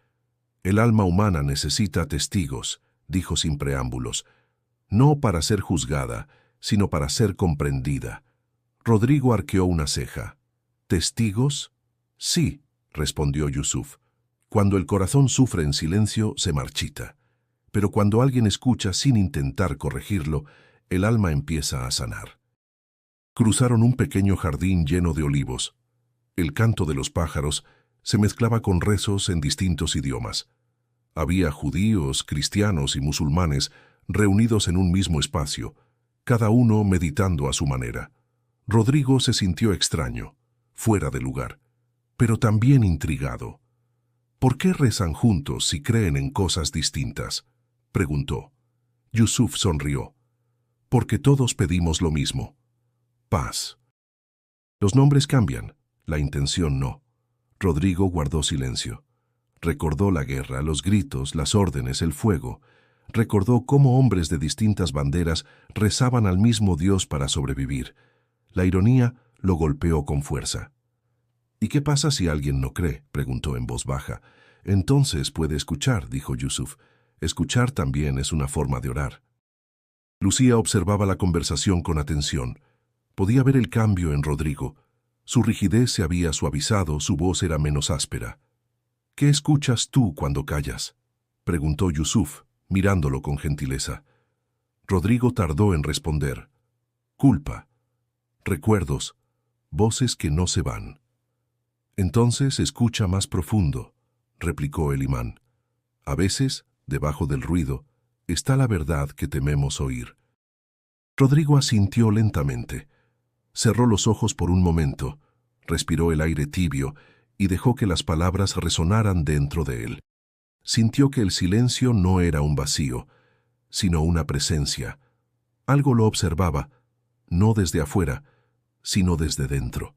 El alma humana necesita testigos, dijo sin preámbulos, no para ser juzgada, sino para ser comprendida. Rodrigo arqueó una ceja. ¿Testigos? Sí, respondió Yusuf. Cuando el corazón sufre en silencio, se marchita. Pero cuando alguien escucha sin intentar corregirlo, el alma empieza a sanar. Cruzaron un pequeño jardín lleno de olivos. El canto de los pájaros se mezclaba con rezos en distintos idiomas. Había judíos, cristianos y musulmanes reunidos en un mismo espacio, cada uno meditando a su manera. Rodrigo se sintió extraño, fuera de lugar, pero también intrigado. ¿Por qué rezan juntos si creen en cosas distintas?, preguntó. Yusuf sonrió. Porque todos pedimos lo mismo. Paz. Los nombres cambian, la intención no. Rodrigo guardó silencio. Recordó la guerra, los gritos, las órdenes, el fuego. Recordó cómo hombres de distintas banderas rezaban al mismo Dios para sobrevivir. La ironía lo golpeó con fuerza. ¿Y qué pasa si alguien no cree?, preguntó en voz baja. Entonces puede escuchar, dijo Yusuf. Escuchar también es una forma de orar. Lucía observaba la conversación con atención. Podía ver el cambio en Rodrigo. Su rigidez se había suavizado, su voz era menos áspera. ¿Qué escuchas tú cuando callas?, preguntó Yusuf, mirándolo con gentileza. Rodrigo tardó en responder. Culpa. Recuerdos. Voces que no se van. Entonces escucha más profundo, replicó el imán. A veces, debajo del ruido, está la verdad que tememos oír. Rodrigo asintió lentamente. Cerró los ojos por un momento, respiró el aire tibio y dejó que las palabras resonaran dentro de él. Sintió que el silencio no era un vacío, sino una presencia. Algo lo observaba, no desde afuera, sino desde dentro.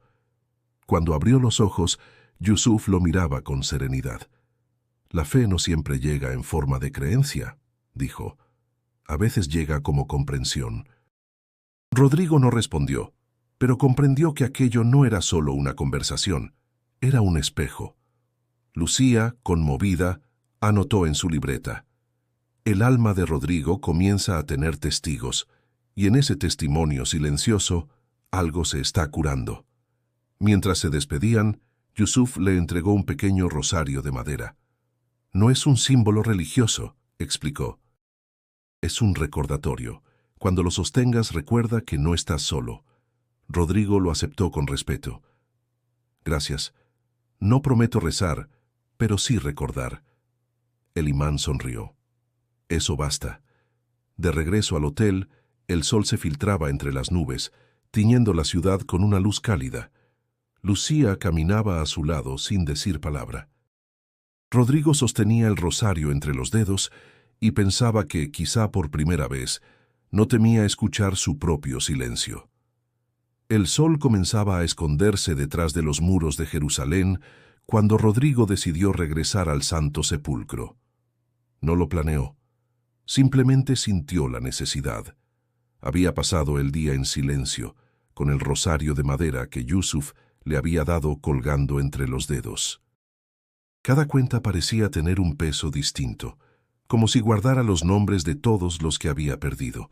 Cuando abrió los ojos, Yusuf lo miraba con serenidad. «La fe no siempre llega en forma de creencia», dijo. «A veces llega como comprensión». Rodrigo no respondió, pero comprendió que aquello no era solo una conversación, era un espejo. Lucía, conmovida, anotó en su libreta: «El alma de Rodrigo comienza a tener testigos, y en ese testimonio silencioso, algo se está curando». Mientras se despedían, Yusuf le entregó un pequeño rosario de madera. «No es un símbolo religioso», explicó. «Es un recordatorio. Cuando lo sostengas, recuerda que no estás solo». Rodrigo lo aceptó con respeto. «Gracias. No prometo rezar, pero sí recordar». El imán sonrió. «Eso basta». De regreso al hotel, el sol se filtraba entre las nubes, tiñendo la ciudad con una luz cálida. Lucía caminaba a su lado sin decir palabra. Rodrigo sostenía el rosario entre los dedos y pensaba que, quizá por primera vez, no temía escuchar su propio silencio. El sol comenzaba a esconderse detrás de los muros de Jerusalén cuando Rodrigo decidió regresar al Santo Sepulcro. No lo planeó, simplemente sintió la necesidad. Había pasado el día en silencio, con el rosario de madera que Yusuf le había dado colgando entre los dedos. Cada cuenta parecía tener un peso distinto, como si guardara los nombres de todos los que había perdido.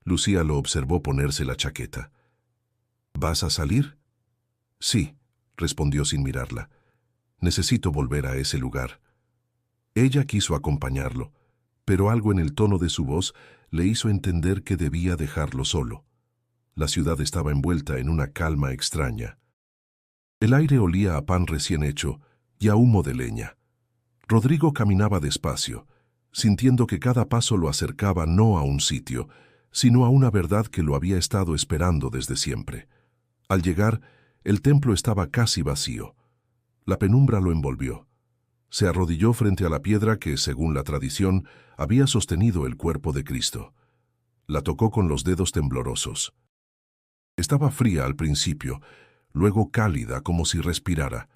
Lucía lo observó ponerse la chaqueta. «¿Vas a salir?» «Sí», respondió sin mirarla. «Necesito volver a ese lugar». Ella quiso acompañarlo, pero algo en el tono de su voz le hizo entender que debía dejarlo solo. La ciudad estaba envuelta en una calma extraña. El aire olía a pan recién hecho y a humo de leña. Rodrigo caminaba despacio, sintiendo que cada paso lo acercaba no a un sitio, sino a una verdad que lo había estado esperando desde siempre. Al llegar, el templo estaba casi vacío. La penumbra lo envolvió. Se arrodilló frente a la piedra que, según la tradición, había sostenido el cuerpo de Cristo. La tocó con los dedos temblorosos. Estaba fría al principio, luego cálida como si respirara.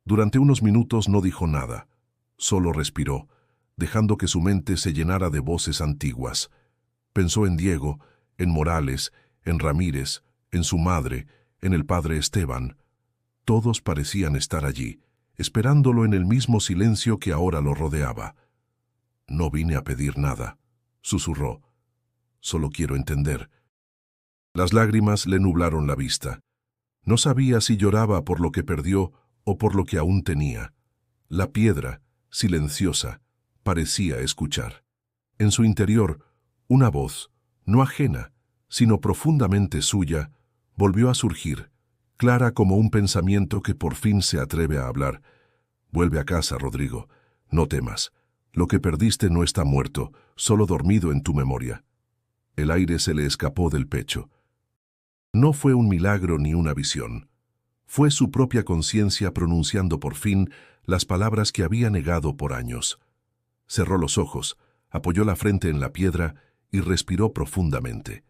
Durante unos minutos no dijo nada, solo respiró, dejando que su mente se llenara de voces antiguas. Pensó en Diego, en Morales, en Ramírez, en su madre, en el padre Esteban. Todos parecían estar allí, esperándolo en el mismo silencio que ahora lo rodeaba. «No vine a pedir nada», susurró. «Solo quiero entender». Las lágrimas le nublaron la vista. No sabía si lloraba por lo que perdió o por lo que aún tenía. La piedra, silenciosa, parecía escuchar. En su interior, una voz, no ajena, sino profundamente suya, volvió a surgir, clara como un pensamiento que por fin se atreve a hablar. «Vuelve a casa, Rodrigo. No temas. Lo que perdiste no está muerto, solo dormido en tu memoria». El aire se le escapó del pecho. No fue un milagro ni una visión. Fue su propia conciencia pronunciando por fin las palabras que había negado por años. Cerró los ojos, apoyó la frente en la piedra y respiró profundamente.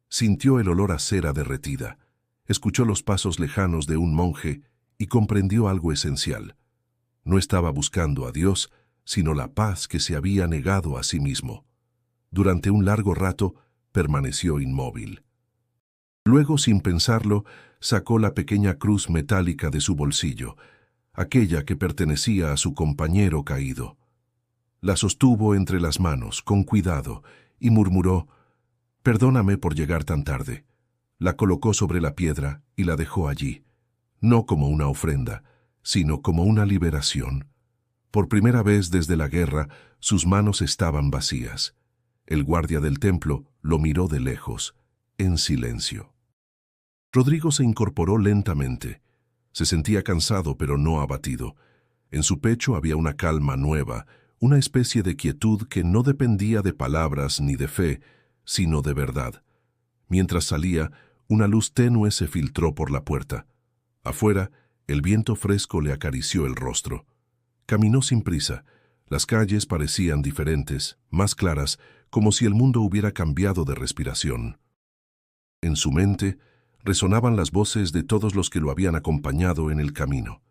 Sintió el olor a cera derretida, escuchó los pasos lejanos de un monje y comprendió algo esencial. No estaba buscando a Dios, sino la paz que se había negado a sí mismo. Durante un largo rato permaneció inmóvil. Luego, sin pensarlo, sacó la pequeña cruz metálica de su bolsillo, aquella que pertenecía a su compañero caído. La sostuvo entre las manos, con cuidado, y murmuró: «Perdóname por llegar tan tarde». La colocó sobre la piedra y la dejó allí, no como una ofrenda, sino como una liberación. Por primera vez desde la guerra, sus manos estaban vacías. El guardia del templo lo miró de lejos, en silencio. Rodrigo se incorporó lentamente. Se sentía cansado pero no abatido. En su pecho había una calma nueva, una especie de quietud que no dependía de palabras ni de fe, sino de verdad. Mientras salía, una luz tenue se filtró por la puerta. Afuera, el viento fresco le acarició el rostro. Caminó sin prisa. Las calles parecían diferentes, más claras, como si el mundo hubiera cambiado de respiración. En su mente resonaban las voces de todos los que lo habían acompañado en el camino.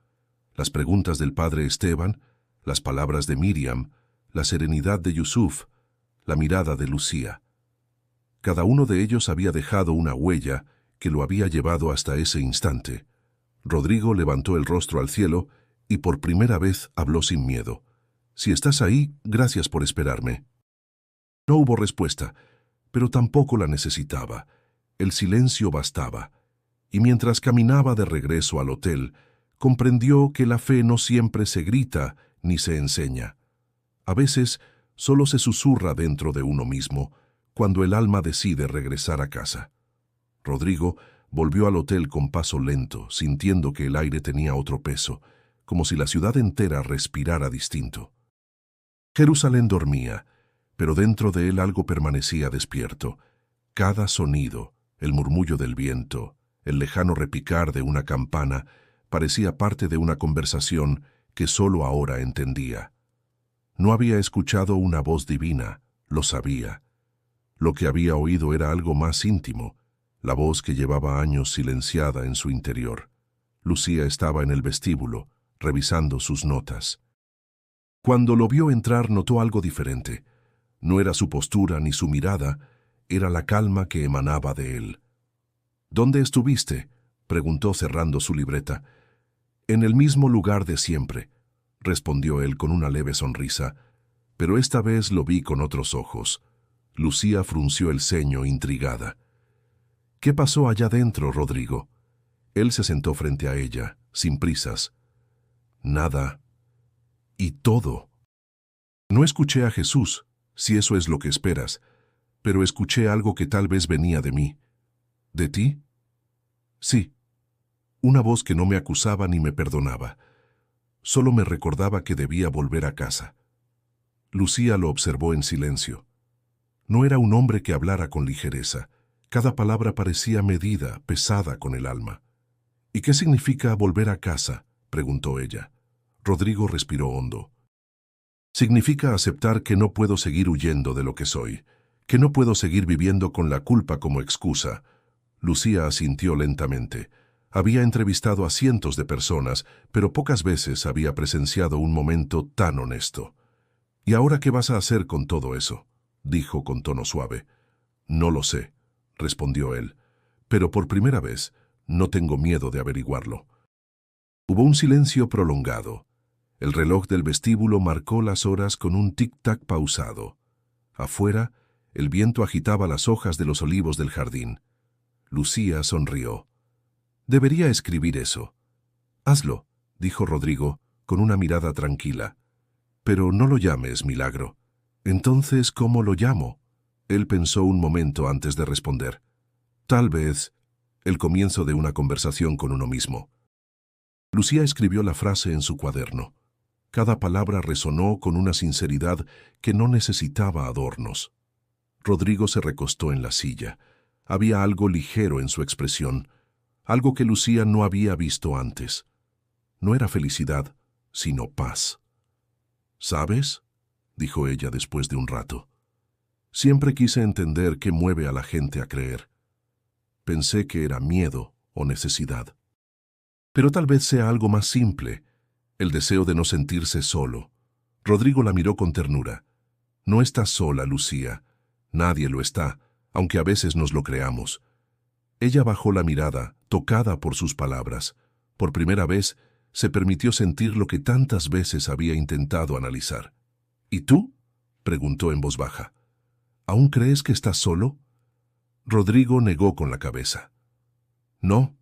Las preguntas del padre Esteban, las palabras de Miriam, la serenidad de Yusuf, la mirada de Lucía. Cada uno de ellos había dejado una huella que lo había llevado hasta ese instante. Rodrigo levantó el rostro al cielo y por primera vez habló sin miedo. «Si estás ahí, gracias por esperarme». No hubo respuesta, pero tampoco la necesitaba. El silencio bastaba. Y mientras caminaba de regreso al hotel, comprendió que la fe no siempre se grita ni se enseña. A veces solo se susurra dentro de uno mismo, cuando el alma decide regresar a casa. Rodrigo volvió al hotel con paso lento, sintiendo que el aire tenía otro peso, como si la ciudad entera respirara distinto. Jerusalén dormía, pero dentro de él algo permanecía despierto. Cada sonido, el murmullo del viento, el lejano repicar de una campana, parecía parte de una conversación que solo ahora entendía. No había escuchado una voz divina, lo sabía. Lo que había oído era algo más íntimo, la voz que llevaba años silenciada en su interior. Lucía estaba en el vestíbulo, revisando sus notas. Cuando lo vio entrar notó algo diferente. No era su postura ni su mirada, era la calma que emanaba de él. «¿Dónde estuviste?», preguntó cerrando su libreta. «En el mismo lugar de siempre», respondió él con una leve sonrisa, pero esta vez lo vi con otros ojos. Lucía frunció el ceño intrigada. «¿Qué pasó allá dentro, Rodrigo?». Él se sentó frente a ella, sin prisas. «Nada. Y todo. No escuché a Jesús, si eso es lo que esperas, pero escuché algo que tal vez venía de mí». «¿De ti?». «Sí. Una voz que no me acusaba ni me perdonaba. Solo me recordaba que debía volver a casa». Lucía lo observó en silencio. No era un hombre que hablara con ligereza. Cada palabra parecía medida, pesada con el alma. «¿Y qué significa volver a casa?», preguntó ella. Rodrigo respiró hondo. «Significa aceptar que no puedo seguir huyendo de lo que soy, que no puedo seguir viviendo con la culpa como excusa». Lucía asintió lentamente. Había entrevistado a cientos de personas, pero pocas veces había presenciado un momento tan honesto. «¿Y ahora qué vas a hacer con todo eso?», dijo con tono suave. «No lo sé», respondió él, «pero por primera vez no tengo miedo de averiguarlo». Hubo un silencio prolongado. El reloj del vestíbulo marcó las horas con un tic-tac pausado. Afuera, el viento agitaba las hojas de los olivos del jardín. Lucía sonrió. «Debería escribir eso». «Hazlo», dijo Rodrigo, con una mirada tranquila. «Pero no lo llames milagro». «Entonces, ¿cómo lo llamo?». Él pensó un momento antes de responder. «Tal vez el comienzo de una conversación con uno mismo». Lucía escribió la frase en su cuaderno. Cada palabra resonó con una sinceridad que no necesitaba adornos. Rodrigo se recostó en la silla. Había algo ligero en su expresión, algo que Lucía no había visto antes. No era felicidad, sino paz. «¿Sabes?», dijo ella después de un rato. «Siempre quise entender qué mueve a la gente a creer. Pensé que era miedo o necesidad. Pero tal vez sea algo más simple, el deseo de no sentirse solo». Rodrigo la miró con ternura. «No estás sola, Lucía. Nadie lo está, aunque a veces nos lo creamos». Ella bajó la mirada, tocada por sus palabras. Por primera vez, se permitió sentir lo que tantas veces había intentado analizar. «¿Y tú?», preguntó en voz baja. «¿Aún crees que estás solo?». Rodrigo negó con la cabeza. «No.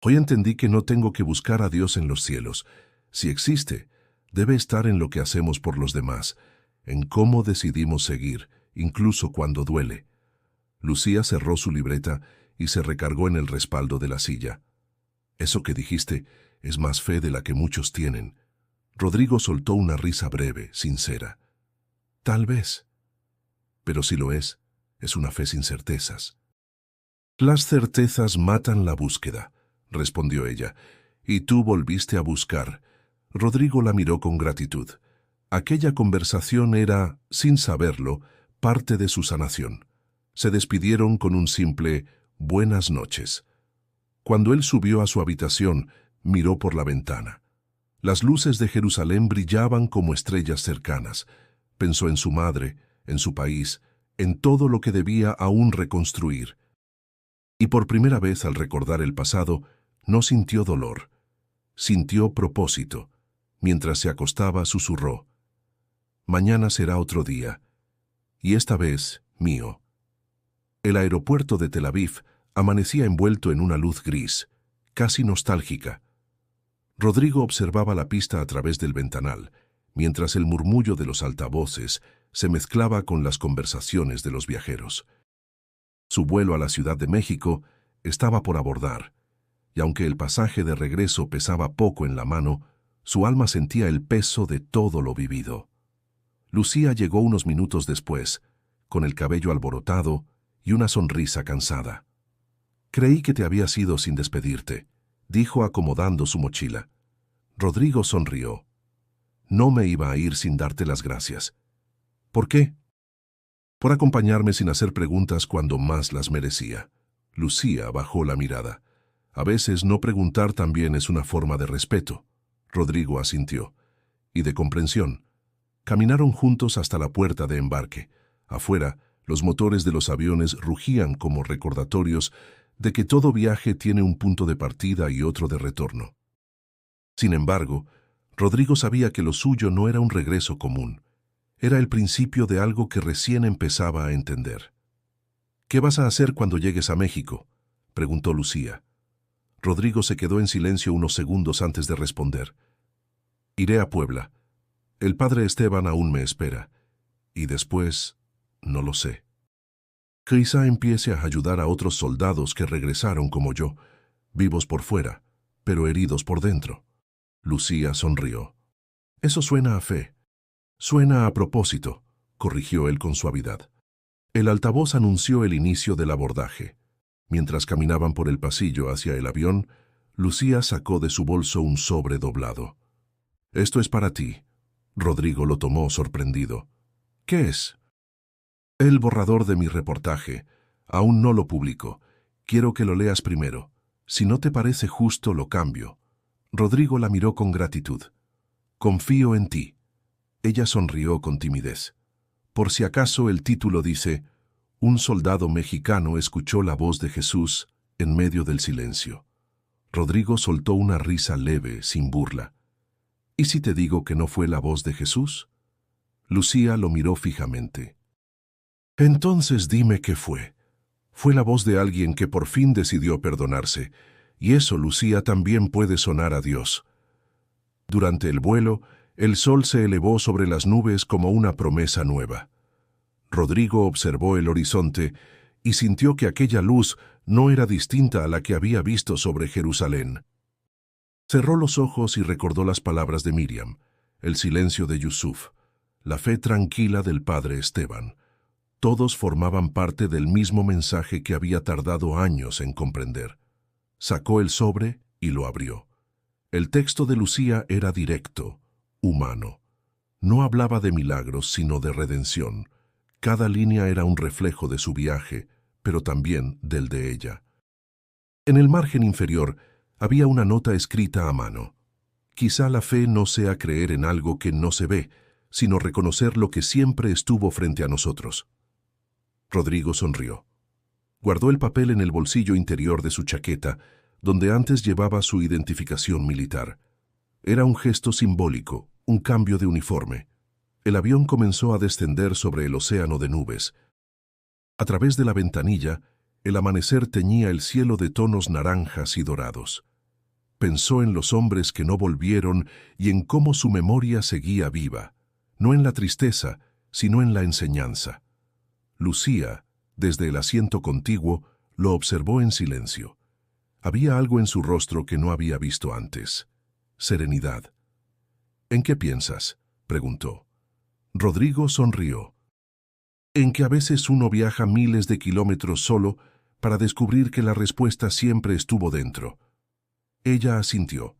Hoy entendí que no tengo que buscar a Dios en los cielos. Si existe, debe estar en lo que hacemos por los demás, en cómo decidimos seguir, incluso cuando duele». Lucía cerró su libreta y se recargó en el respaldo de la silla. «Eso que dijiste es más fe de la que muchos tienen». Rodrigo soltó una risa breve, sincera. Tal vez. Pero si lo es una fe sin certezas. Las certezas matan la búsqueda, respondió ella, y tú volviste a buscar. Rodrigo la miró con gratitud. Aquella conversación era, sin saberlo, parte de su sanación. Se despidieron con un simple «buenas noches». Cuando él subió a su habitación, miró por la ventana. Las luces de Jerusalén brillaban como estrellas cercanas. Pensó en su madre, en su país, en todo lo que debía aún reconstruir. Y por primera vez al recordar el pasado, no sintió dolor. Sintió propósito. Mientras se acostaba, susurró: «Mañana será otro día. Y esta vez, mío». El aeropuerto de Tel Aviv amanecía envuelto en una luz gris, casi nostálgica. Rodrigo observaba la pista a través del ventanal, mientras el murmullo de los altavoces se mezclaba con las conversaciones de los viajeros. Su vuelo a la Ciudad de México estaba por abordar, y aunque el pasaje de regreso pesaba poco en la mano, su alma sentía el peso de todo lo vivido. Lucía llegó unos minutos después, con el cabello alborotado y una sonrisa cansada. «Creí que te habías ido sin despedirte», dijo acomodando su mochila. Rodrigo sonrió. «No me iba a ir sin darte las gracias». «¿Por qué?» «Por acompañarme sin hacer preguntas cuando más las merecía». Lucía bajó la mirada. «A veces no preguntar también es una forma de respeto». Rodrigo asintió. «Y de comprensión». Caminaron juntos hasta la puerta de embarque. Afuera, los motores de los aviones rugían como recordatorios de que todo viaje tiene un punto de partida y otro de retorno. Sin embargo, Rodrigo sabía que lo suyo no era un regreso común. Era el principio de algo que recién empezaba a entender. «¿Qué vas a hacer cuando llegues a México?», preguntó Lucía. Rodrigo se quedó en silencio unos segundos antes de responder. «Iré a Puebla. El padre Esteban aún me espera. Y después, no lo sé. Quizá empiece a ayudar a otros soldados que regresaron como yo, vivos por fuera, pero heridos por dentro». Lucía sonrió. «Eso suena a fe». «Suena a propósito», corrigió él con suavidad. El altavoz anunció el inicio del abordaje. Mientras caminaban por el pasillo hacia el avión, Lucía sacó de su bolso un sobre doblado. «Esto es para ti». Rodrigo lo tomó sorprendido. «¿Qué es?» «El borrador de mi reportaje. Aún no lo publico. Quiero que lo leas primero. Si no te parece justo, lo cambio». Rodrigo la miró con gratitud. «Confío en ti». Ella sonrió con timidez. Por si acaso el título dice: «Un soldado mexicano escuchó la voz de Jesús en medio del silencio». Rodrigo soltó una risa leve, sin burla. «¿Y si te digo que no fue la voz de Jesús?» Lucía lo miró fijamente. «Entonces dime qué fue». «Fue la voz de alguien que por fin decidió perdonarse, y eso, Lucía, también puede sonar a Dios». Durante el vuelo, el sol se elevó sobre las nubes como una promesa nueva. Rodrigo observó el horizonte y sintió que aquella luz no era distinta a la que había visto sobre Jerusalén. Cerró los ojos y recordó las palabras de Miriam, el silencio de Yusuf, la fe tranquila del padre Esteban. Todos formaban parte del mismo mensaje que había tardado años en comprender. Sacó el sobre y lo abrió. El texto de Lucía era directo, humano. No hablaba de milagros, sino de redención. Cada línea era un reflejo de su viaje, pero también del de ella. En el margen inferior había una nota escrita a mano. Quizá la fe no sea creer en algo que no se ve, sino reconocer lo que siempre estuvo frente a nosotros. Rodrigo sonrió. Guardó el papel en el bolsillo interior de su chaqueta, donde antes llevaba su identificación militar. Era un gesto simbólico, un cambio de uniforme. El avión comenzó a descender sobre el océano de nubes. A través de la ventanilla, el amanecer teñía el cielo de tonos naranjas y dorados. Pensó en los hombres que no volvieron y en cómo su memoria seguía viva, no en la tristeza, sino en la enseñanza. Lucía, desde el asiento contiguo, lo observó en silencio. Había algo en su rostro que no había visto antes: serenidad. ¿En qué piensas?, preguntó. Rodrigo sonrió. En que a veces uno viaja miles de kilómetros solo para descubrir que la respuesta siempre estuvo dentro. Ella asintió.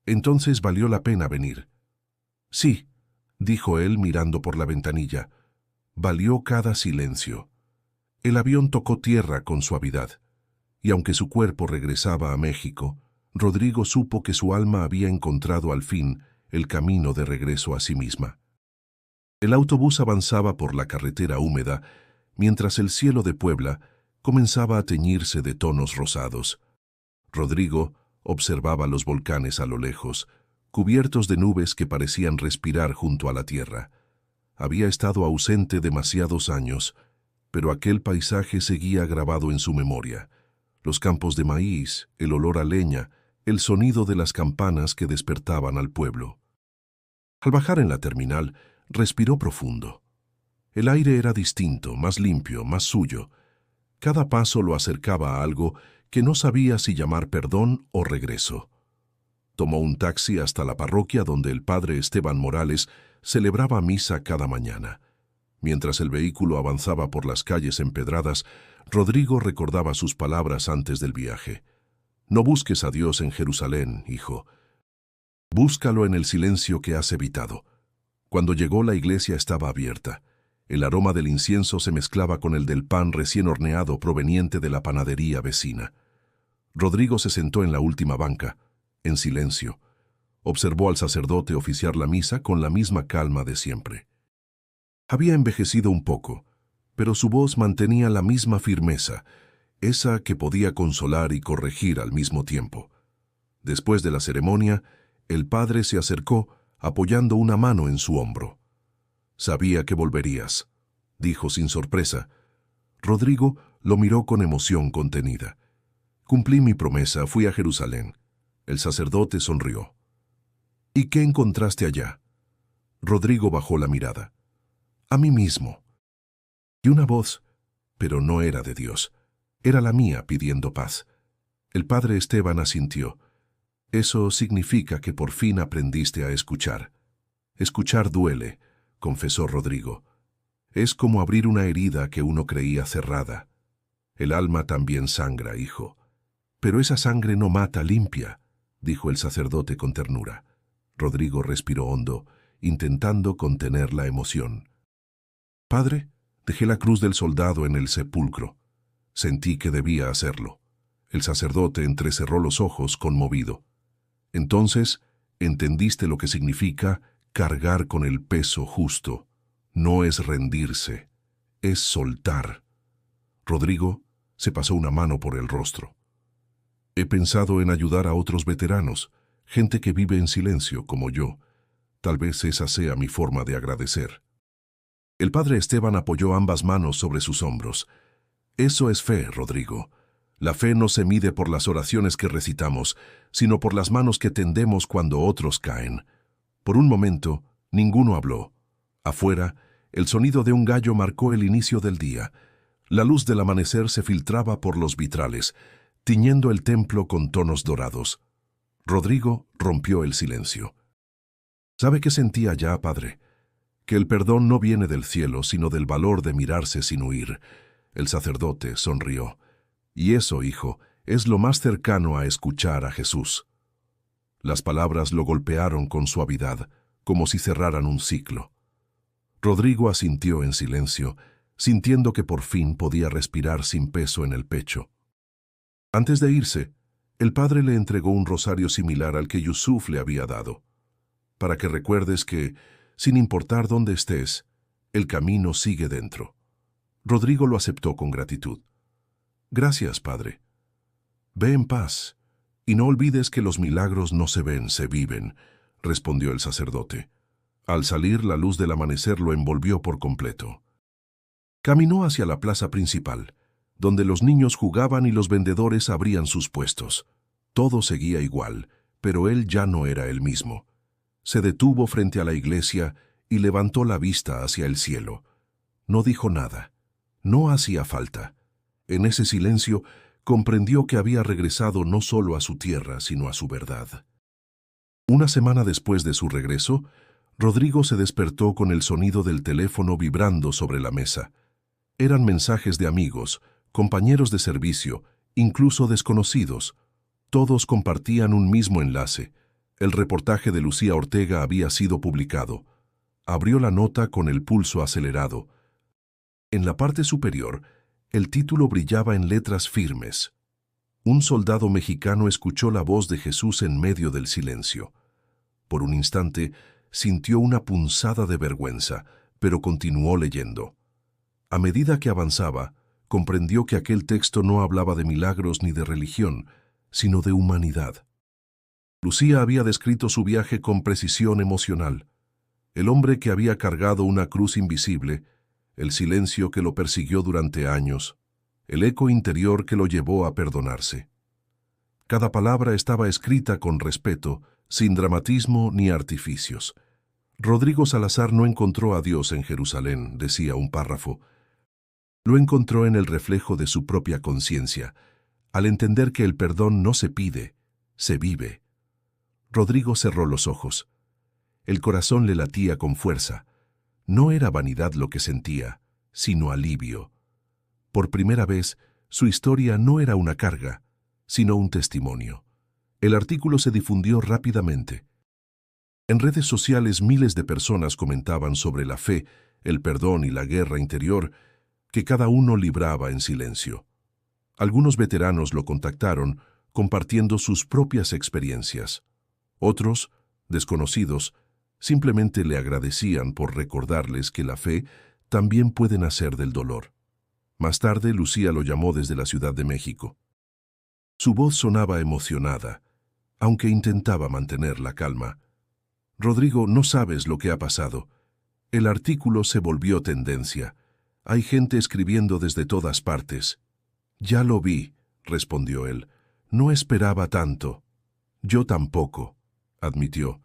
Entonces valió la pena venir. Sí, dijo él mirando por la ventanilla. Valió cada silencio. El avión tocó tierra con suavidad, y aunque su cuerpo regresaba a México, Rodrigo supo que su alma había encontrado al fin el camino de regreso a sí misma. El autobús avanzaba por la carretera húmeda, mientras el cielo de Puebla comenzaba a teñirse de tonos rosados. Rodrigo observaba los volcanes a lo lejos, cubiertos de nubes que parecían respirar junto a la tierra. Había estado ausente demasiados años, pero aquel paisaje seguía grabado en su memoria. Los campos de maíz, el olor a leña, el sonido de las campanas que despertaban al pueblo. Al bajar en la terminal, respiró profundo. El aire era distinto, más limpio, más suyo. Cada paso lo acercaba a algo que no sabía si llamar perdón o regreso. Tomó un taxi hasta la parroquia donde el padre Esteban Morales celebraba misa cada mañana. Mientras el vehículo avanzaba por las calles empedradas, Rodrigo recordaba sus palabras antes del viaje. No busques a Dios en Jerusalén, hijo. Búscalo en el silencio que has evitado. Cuando llegó, la iglesia estaba abierta. El aroma del incienso se mezclaba con el del pan recién horneado proveniente de la panadería vecina. Rodrigo se sentó en la última banca, en silencio. Observó al sacerdote oficiar la misa con la misma calma de siempre. Había envejecido un poco, pero su voz mantenía la misma firmeza, esa que podía consolar y corregir al mismo tiempo. Después de la ceremonia, el padre se acercó, apoyando una mano en su hombro. «Sabía que volverías», dijo sin sorpresa. Rodrigo lo miró con emoción contenida. «Cumplí mi promesa, fui a Jerusalén». El sacerdote sonrió. «¿Y qué encontraste allá?». Rodrigo bajó la mirada. «A mí mismo». Y una voz, pero no era de Dios. Era la mía pidiendo paz. El padre Esteban asintió. «Eso significa que por fin aprendiste a escuchar». «Escuchar duele», confesó Rodrigo. «Es como abrir una herida que uno creía cerrada. El alma también sangra, hijo». «Pero esa sangre no mata, limpia», dijo el sacerdote con ternura. Rodrigo respiró hondo, intentando contener la emoción. «Padre, dejé la cruz del soldado en el sepulcro. Sentí que debía hacerlo». El sacerdote entrecerró los ojos, conmovido. «Entonces, entendiste lo que significa cargar con el peso justo. No es rendirse, es soltar». Rodrigo se pasó una mano por el rostro. «He pensado en ayudar a otros veteranos, gente que vive en silencio como yo. Tal vez esa sea mi forma de agradecer». El padre Esteban apoyó ambas manos sobre sus hombros. «Eso es fe, Rodrigo. La fe no se mide por las oraciones que recitamos, sino por las manos que tendemos cuando otros caen». Por un momento, ninguno habló. Afuera, el sonido de un gallo marcó el inicio del día. La luz del amanecer se filtraba por los vitrales, tiñendo el templo con tonos dorados. Rodrigo rompió el silencio. «¿Sabe qué sentía ya, padre? Que el perdón no viene del cielo, sino del valor de mirarse sin huir». El sacerdote sonrió. «Y eso, hijo, es lo más cercano a escuchar a Jesús». Las palabras lo golpearon con suavidad, como si cerraran un ciclo. Rodrigo asintió en silencio, sintiendo que por fin podía respirar sin peso en el pecho. Antes de irse, el padre le entregó un rosario similar al que Yusuf le había dado, para que recuerdes que, sin importar dónde estés, el camino sigue dentro. Rodrigo lo aceptó con gratitud. «Gracias, padre. Ve en paz, y no olvides que los milagros no se ven, se viven», respondió el sacerdote. Al salir, la luz del amanecer lo envolvió por completo. Caminó hacia la plaza principal, donde los niños jugaban y los vendedores abrían sus puestos. Todo seguía igual, pero él ya no era el mismo. Se detuvo frente a la iglesia y levantó la vista hacia el cielo. No dijo nada. No hacía falta. En ese silencio comprendió que había regresado no solo a su tierra, sino a su verdad. Una semana después de su regreso, Rodrigo se despertó con el sonido del teléfono vibrando sobre la mesa. Eran mensajes de amigos, compañeros de servicio, incluso desconocidos. Todos compartían un mismo enlace. El reportaje de Lucía Ortega había sido publicado. Abrió la nota con el pulso acelerado. En la parte superior, el título brillaba en letras firmes. Un soldado mexicano escuchó la voz de Jesús en medio del silencio. Por un instante, sintió una punzada de vergüenza, pero continuó leyendo. A medida que avanzaba, comprendió que aquel texto no hablaba de milagros ni de religión, sino de humanidad. Lucía había descrito su viaje con precisión emocional. El hombre que había cargado una cruz invisible, el silencio que lo persiguió durante años, el eco interior que lo llevó a perdonarse. Cada palabra estaba escrita con respeto, sin dramatismo ni artificios. Rodrigo Salazar no encontró a Dios en Jerusalén, decía un párrafo. Lo encontró en el reflejo de su propia conciencia, al entender que el perdón no se pide, se vive. Rodrigo cerró los ojos. El corazón le latía con fuerza. No era vanidad lo que sentía, sino alivio. Por primera vez, su historia no era una carga, sino un testimonio. El artículo se difundió rápidamente. En redes sociales miles de personas comentaban sobre la fe, el perdón y la guerra interior que cada uno libraba en silencio. Algunos veteranos lo contactaron compartiendo sus propias experiencias. Otros, desconocidos, simplemente le agradecían por recordarles que la fe también puede nacer del dolor. Más tarde, Lucía lo llamó desde la Ciudad de México. Su voz sonaba emocionada, aunque intentaba mantener la calma. Rodrigo, no sabes lo que ha pasado. El artículo se volvió tendencia. Hay gente escribiendo desde todas partes. Ya lo vi, respondió él. No esperaba tanto. Yo tampoco, admitió.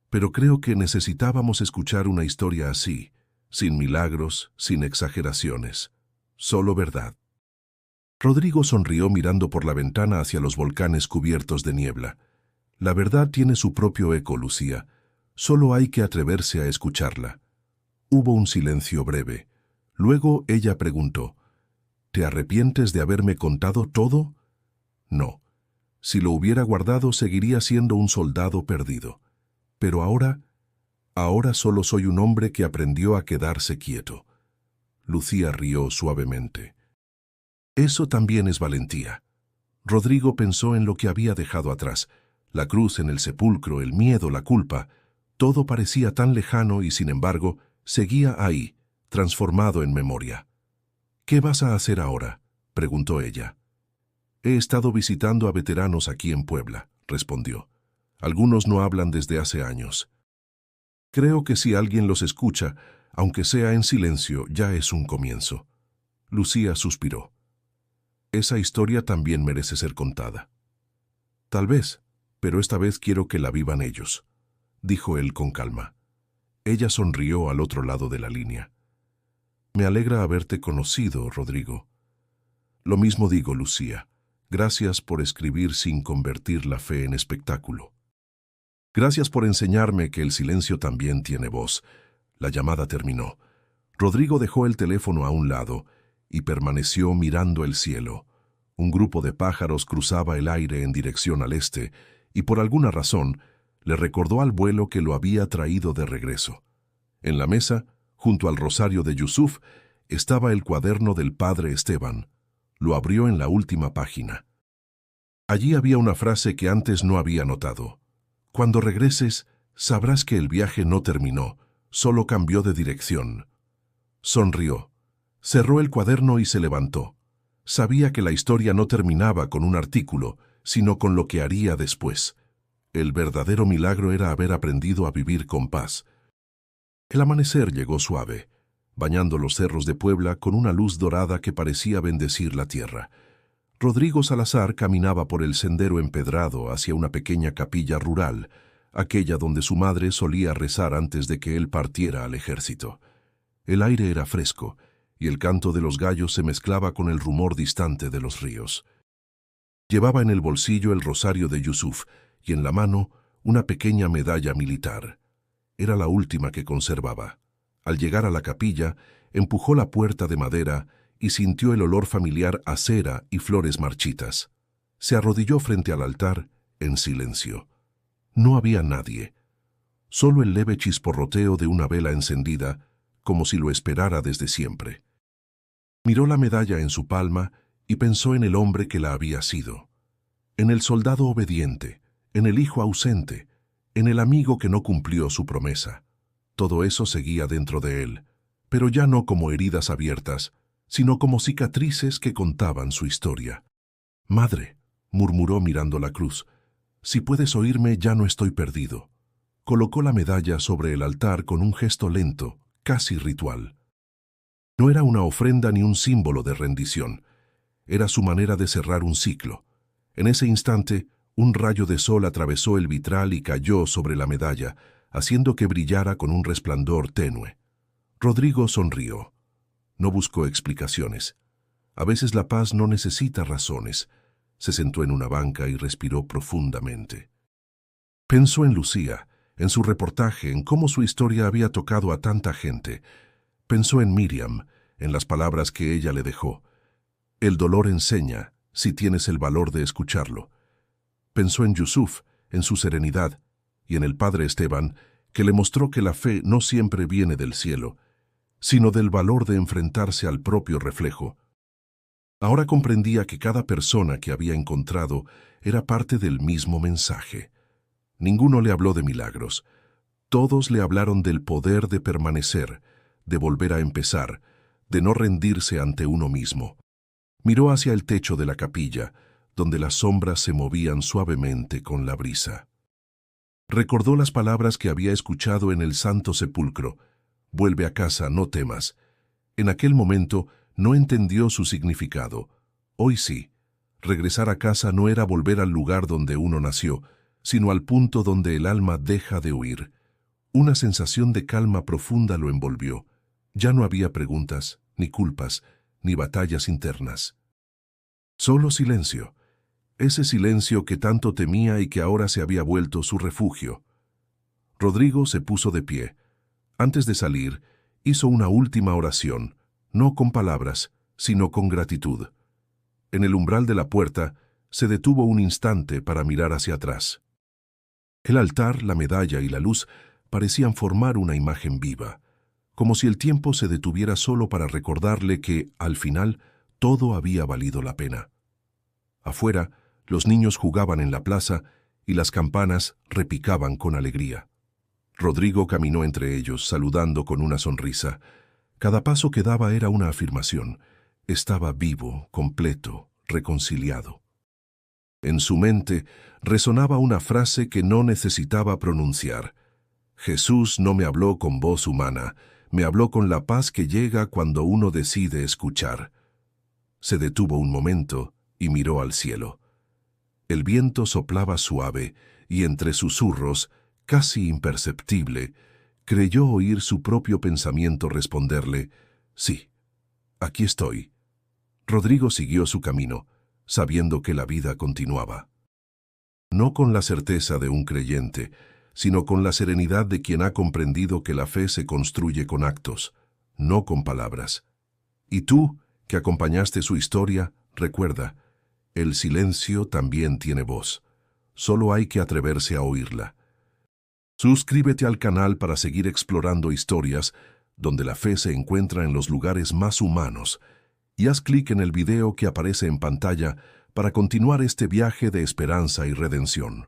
Pero creo que necesitábamos escuchar una historia así, sin milagros, sin exageraciones. Solo verdad. Rodrigo sonrió mirando por la ventana hacia los volcanes cubiertos de niebla. La verdad tiene su propio eco, Lucía. Solo hay que atreverse a escucharla. Hubo un silencio breve. Luego ella preguntó, ¿te arrepientes de haberme contado todo? No. Si lo hubiera guardado, seguiría siendo un soldado perdido. Pero ahora solo soy un hombre que aprendió a quedarse quieto. Lucía rió suavemente. Eso también es valentía. Rodrigo pensó en lo que había dejado atrás. La cruz en el sepulcro, el miedo, la culpa. Todo parecía tan lejano y, sin embargo, seguía ahí, transformado en memoria. ¿Qué vas a hacer ahora?, preguntó ella. He estado visitando a veteranos aquí en Puebla, respondió. Algunos no hablan desde hace años. Creo que si alguien los escucha, aunque sea en silencio, ya es un comienzo. Lucía suspiró. Esa historia también merece ser contada. Tal vez, pero esta vez quiero que la vivan ellos, dijo él con calma. Ella sonrió al otro lado de la línea. Me alegra haberte conocido, Rodrigo. Lo mismo digo, Lucía. Gracias por escribir sin convertir la fe en espectáculo. Gracias por enseñarme que el silencio también tiene voz. La llamada terminó. Rodrigo dejó el teléfono a un lado y permaneció mirando el cielo. Un grupo de pájaros cruzaba el aire en dirección al este y por alguna razón le recordó al vuelo que lo había traído de regreso. En la mesa, junto al rosario de Yusuf, estaba el cuaderno del padre Esteban. Lo abrió en la última página. Allí había una frase que antes no había notado. Cuando regreses, sabrás que el viaje no terminó, solo cambió de dirección. Sonrió. Cerró el cuaderno y se levantó. Sabía que la historia no terminaba con un artículo, sino con lo que haría después. El verdadero milagro era haber aprendido a vivir con paz. El amanecer llegó suave, bañando los cerros de Puebla con una luz dorada que parecía bendecir la tierra. Rodrigo Salazar caminaba por el sendero empedrado hacia una pequeña capilla rural, aquella donde su madre solía rezar antes de que él partiera al ejército. El aire era fresco, y el canto de los gallos se mezclaba con el rumor distante de los ríos. Llevaba en el bolsillo el rosario de Yusuf, y en la mano una pequeña medalla militar. Era la última que conservaba. Al llegar a la capilla, empujó la puerta de madera y sintió el olor familiar a cera y flores marchitas. Se arrodilló frente al altar, en silencio. No había nadie. Solo el leve chisporroteo de una vela encendida, como si lo esperara desde siempre. Miró la medalla en su palma y pensó en el hombre que la había sido. En el soldado obediente, en el hijo ausente, en el amigo que no cumplió su promesa. Todo eso seguía dentro de él, pero ya no como heridas abiertas, sino como cicatrices que contaban su historia. «Madre», murmuró mirando la cruz, «si puedes oírme, ya no estoy perdido». Colocó la medalla sobre el altar con un gesto lento, casi ritual. No era una ofrenda ni un símbolo de rendición. Era su manera de cerrar un ciclo. En ese instante, un rayo de sol atravesó el vitral y cayó sobre la medalla, haciendo que brillara con un resplandor tenue. Rodrigo sonrió. No buscó explicaciones. A veces la paz no necesita razones. Se sentó en una banca y respiró profundamente. Pensó en Lucía, en su reportaje, en cómo su historia había tocado a tanta gente. Pensó en Miriam, en las palabras que ella le dejó. El dolor enseña, si tienes el valor de escucharlo. Pensó en Yusuf, en su serenidad, y en el padre Esteban, que le mostró que la fe no siempre viene del cielo, sino del valor de enfrentarse al propio reflejo. Ahora comprendía que cada persona que había encontrado era parte del mismo mensaje. Ninguno le habló de milagros. Todos le hablaron del poder de permanecer, de volver a empezar, de no rendirse ante uno mismo. Miró hacia el techo de la capilla, donde las sombras se movían suavemente con la brisa. Recordó las palabras que había escuchado en el Santo Sepulcro. «Vuelve a casa, no temas». En aquel momento no entendió su significado. Hoy sí. Regresar a casa no era volver al lugar donde uno nació, sino al punto donde el alma deja de huir. Una sensación de calma profunda lo envolvió. Ya no había preguntas, ni culpas, ni batallas internas. Solo silencio. Ese silencio que tanto temía y que ahora se había vuelto su refugio. Rodrigo se puso de pie. Antes de salir, hizo una última oración, no con palabras, sino con gratitud. En el umbral de la puerta, se detuvo un instante para mirar hacia atrás. El altar, la medalla y la luz parecían formar una imagen viva, como si el tiempo se detuviera solo para recordarle que, al final, todo había valido la pena. Afuera, los niños jugaban en la plaza y las campanas repicaban con alegría. Rodrigo caminó entre ellos, saludando con una sonrisa. Cada paso que daba era una afirmación. Estaba vivo, completo, reconciliado. En su mente resonaba una frase que no necesitaba pronunciar. Jesús no me habló con voz humana, me habló con la paz que llega cuando uno decide escuchar. Se detuvo un momento y miró al cielo. El viento soplaba suave y entre susurros, casi imperceptible, creyó oír su propio pensamiento responderle: «Sí, aquí estoy». Rodrigo siguió su camino, sabiendo que la vida continuaba. No con la certeza de un creyente, sino con la serenidad de quien ha comprendido que la fe se construye con actos, no con palabras. Y tú, que acompañaste su historia, recuerda, el silencio también tiene voz. Solo hay que atreverse a oírla. Suscríbete al canal para seguir explorando historias donde la fe se encuentra en los lugares más humanos y haz clic en el video que aparece en pantalla para continuar este viaje de esperanza y redención.